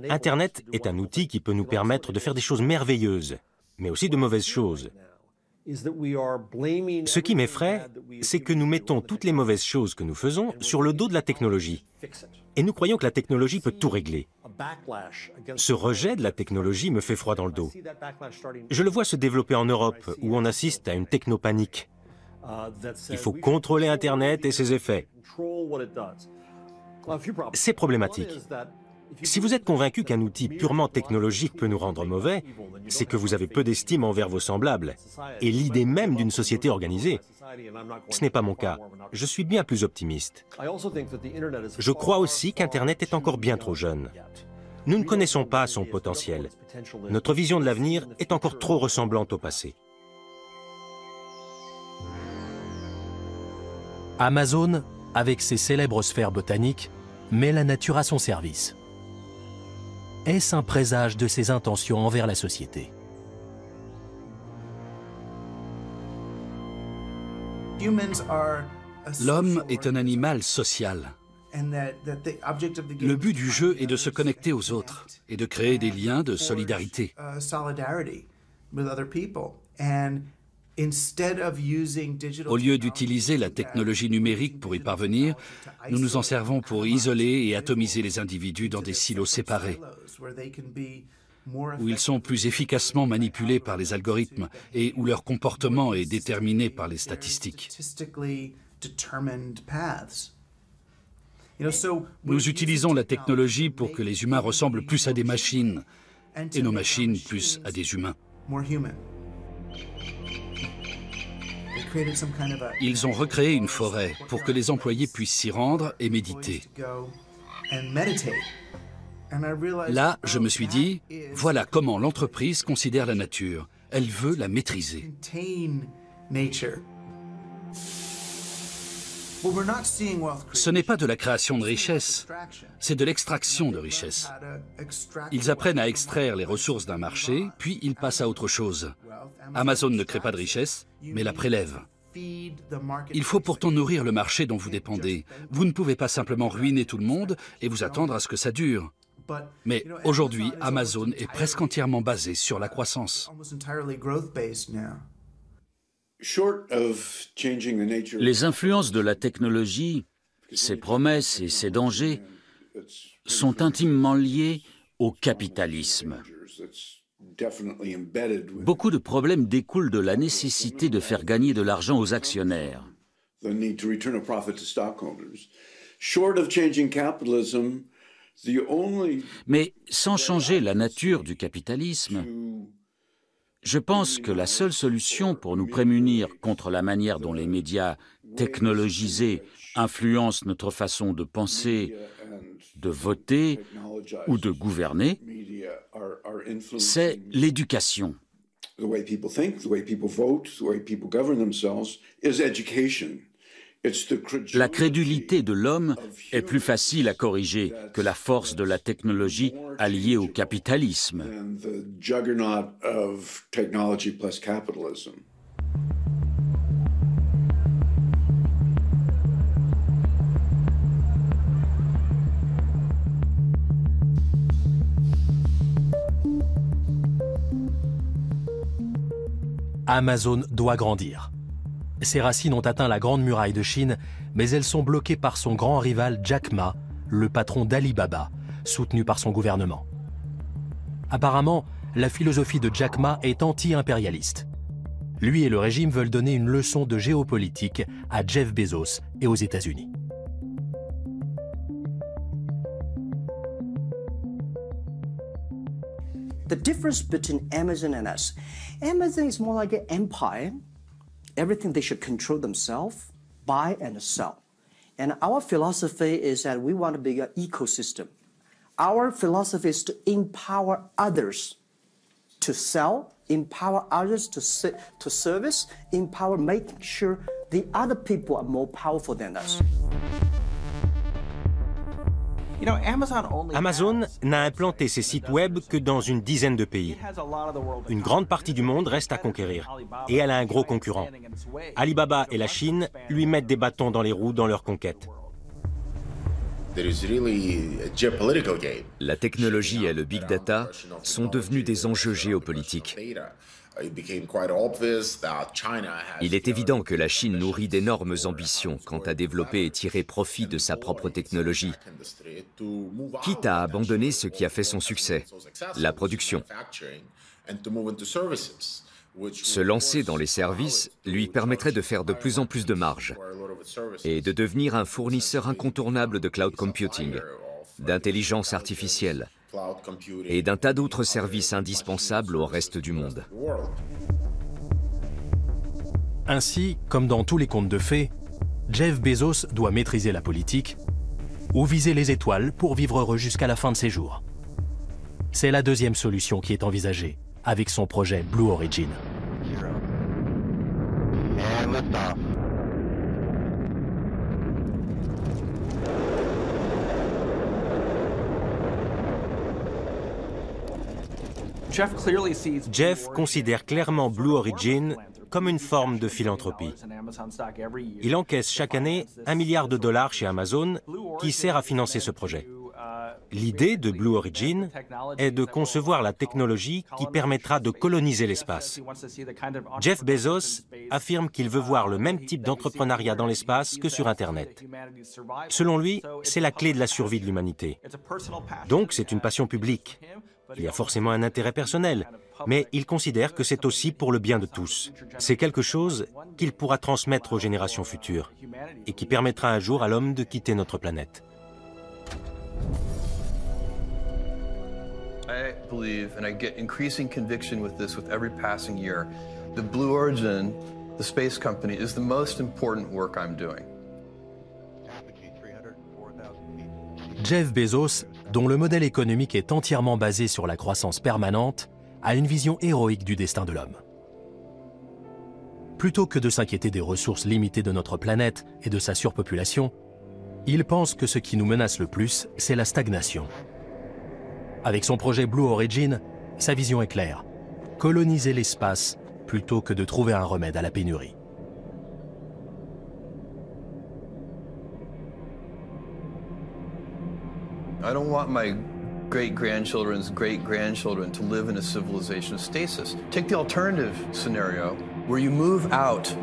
Internet est un outil qui peut nous permettre de faire des choses merveilleuses, mais aussi de mauvaises choses. Ce qui m'effraie, c'est que nous mettons toutes les mauvaises choses que nous faisons sur le dos de la technologie. Et nous croyons que la technologie peut tout régler. Ce rejet de la technologie me fait froid dans le dos. Je le vois se développer en Europe, où on assiste à une technopanique. Il faut contrôler Internet et ses effets. C'est problématique. Si vous êtes convaincu qu'un outil purement technologique peut nous rendre mauvais, c'est que vous avez peu d'estime envers vos semblables et l'idée même d'une société organisée. Ce n'est pas mon cas. Je suis bien plus optimiste. Je crois aussi qu'Internet est encore bien trop jeune. Nous ne connaissons pas son potentiel. Notre vision de l'avenir est encore trop ressemblante au passé. Amazon, avec ses célèbres sphères botaniques, met la nature à son service. Est-ce un présage de ses intentions envers la société? L'homme est un animal social. Le but du jeu est de se connecter aux autres et de créer des liens de solidarité. Au lieu d'utiliser la technologie numérique pour y parvenir, nous nous en servons pour isoler et atomiser les individus dans des silos séparés, où ils sont plus efficacement manipulés par les algorithmes et où leur comportement est déterminé par les statistiques. Nous utilisons la technologie pour que les humains ressemblent plus à des machines et nos machines plus à des humains. Ils ont recréé une forêt pour que les employés puissent s'y rendre et méditer. Là, je me suis dit, voilà comment l'entreprise considère la nature. Elle veut la maîtriser. Ce n'est pas de la création de richesse, c'est de l'extraction de richesse. Ils apprennent à extraire les ressources d'un marché, puis ils passent à autre chose. Amazon ne crée pas de richesse, mais la prélève. Il faut pourtant nourrir le marché dont vous dépendez. Vous ne pouvez pas simplement ruiner tout le monde et vous attendre à ce que ça dure. Mais aujourd'hui, Amazon est presque entièrement basé sur la croissance. Les influences de la technologie, ses promesses et ses dangers sont intimement liés au capitalisme. Beaucoup de problèmes découlent de la nécessité de faire gagner de l'argent aux actionnaires. Mais sans changer la nature du capitalisme, je pense que la seule solution pour nous prémunir contre la manière dont les médias technologisés influencent notre façon de penser, de voter ou de gouverner, c'est l'éducation. La crédulité de l'homme est plus facile à corriger que la force de la technologie alliée au capitalisme. Amazon doit grandir. Ses racines ont atteint la Grande Muraille de Chine, mais elles sont bloquées par son grand rival Jack Ma, le patron d'Alibaba, soutenu par son gouvernement. Apparemment, la philosophie de Jack Ma est anti-impérialiste. Lui et le régime veulent donner une leçon de géopolitique à Jeff Bezos et aux États-Unis. The difference between Amazon and us, Amazon is more like an empire. Everything they should control themselves, buy and sell. And our philosophy is that we want to be an ecosystem. Our philosophy is to empower others to sell, empower others to service, empower making sure the other people are more powerful than us. Amazon n'a implanté ses sites web que dans une dizaine de pays. Une grande partie du monde reste à conquérir. Et elle a un gros concurrent. Alibaba et la Chine lui mettent des bâtons dans les roues dans leur conquête. La technologie et le big data sont devenus des enjeux géopolitiques. Il est évident que la Chine nourrit d'énormes ambitions quant à développer et tirer profit de sa propre technologie, quitte à abandonner ce qui a fait son succès, la production. Se lancer dans les services lui permettrait de faire de plus en plus de marge et de devenir un fournisseur incontournable de cloud computing, d'intelligence artificielle, et d'un tas d'autres services indispensables au reste du monde. Ainsi, comme dans tous les contes de fées, Jeff Bezos doit maîtriser la politique ou viser les étoiles pour vivre heureux jusqu'à la fin de ses jours. C'est la deuxième solution qui est envisagée avec son projet Blue Origin. Jeff considère clairement Blue Origin comme une forme de philanthropie. Il encaisse chaque année $1 milliard chez Amazon qui sert à financer ce projet. L'idée de Blue Origin est de concevoir la technologie qui permettra de coloniser l'espace. Jeff Bezos affirme qu'il veut voir le même type d'entrepreneuriat dans l'espace que sur Internet. Selon lui, c'est la clé de la survie de l'humanité. Donc c'est une passion publique. Il y a forcément un intérêt personnel, mais il considère que c'est aussi pour le bien de tous. C'est quelque chose qu'il pourra transmettre aux générations futures et qui permettra un jour à l'homme de quitter notre planète. I believe, and I get increasing conviction with this with every passing year, the Blue Origin, the space company, is the most important work I'm doing. Jeff Bezos, dont le modèle économique est entièrement basé sur la croissance permanente, a une vision héroïque du destin de l'homme. Plutôt que de s'inquiéter des ressources limitées de notre planète et de sa surpopulation, il pense que ce qui nous menace le plus, c'est la stagnation. Avec son projet Blue Origin, sa vision est claire. Coloniser l'espace plutôt que de trouver un remède à la pénurie. I don't want my great-grandchildren's great-grandchildren to live in a civilization of stasis. Take the alternative scenario where you move out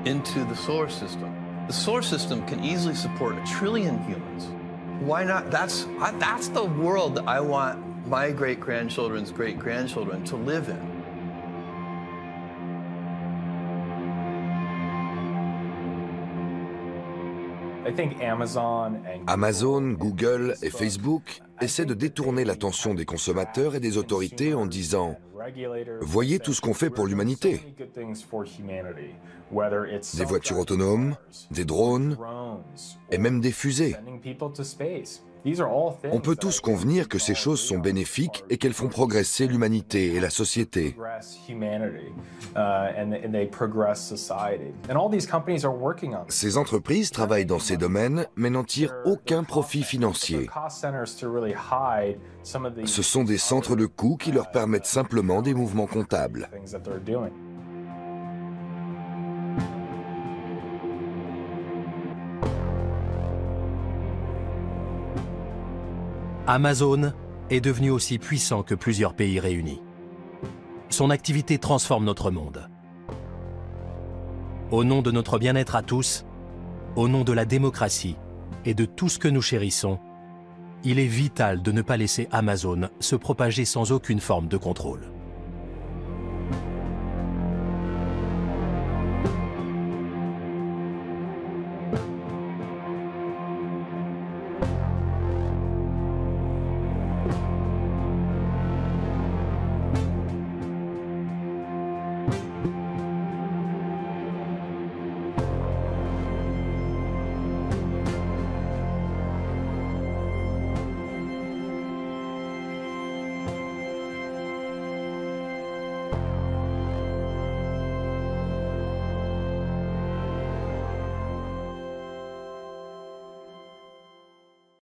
into the solar system. The solar system can easily support 1 trillion humans. Why not? That's the world that I want my great-grandchildren's great-grandchildren to live in. Amazon, Google et Facebook essaient de détourner l'attention des consommateurs et des autorités en disant « Voyez tout ce qu'on fait pour l'humanité ». Des voitures autonomes, des drones et même des fusées. On peut tous convenir que ces choses sont bénéfiques et qu'elles font progresser l'humanité et la société. Ces entreprises travaillent dans ces domaines, mais n'en tirent aucun profit financier. Ce sont des centres de coûts qui leur permettent simplement des mouvements comptables. Amazon est devenu aussi puissant que plusieurs pays réunis. Son activité transforme notre monde. Au nom de notre bien-être à tous, au nom de la démocratie et de tout ce que nous chérissons, il est vital de ne pas laisser Amazon se propager sans aucune forme de contrôle.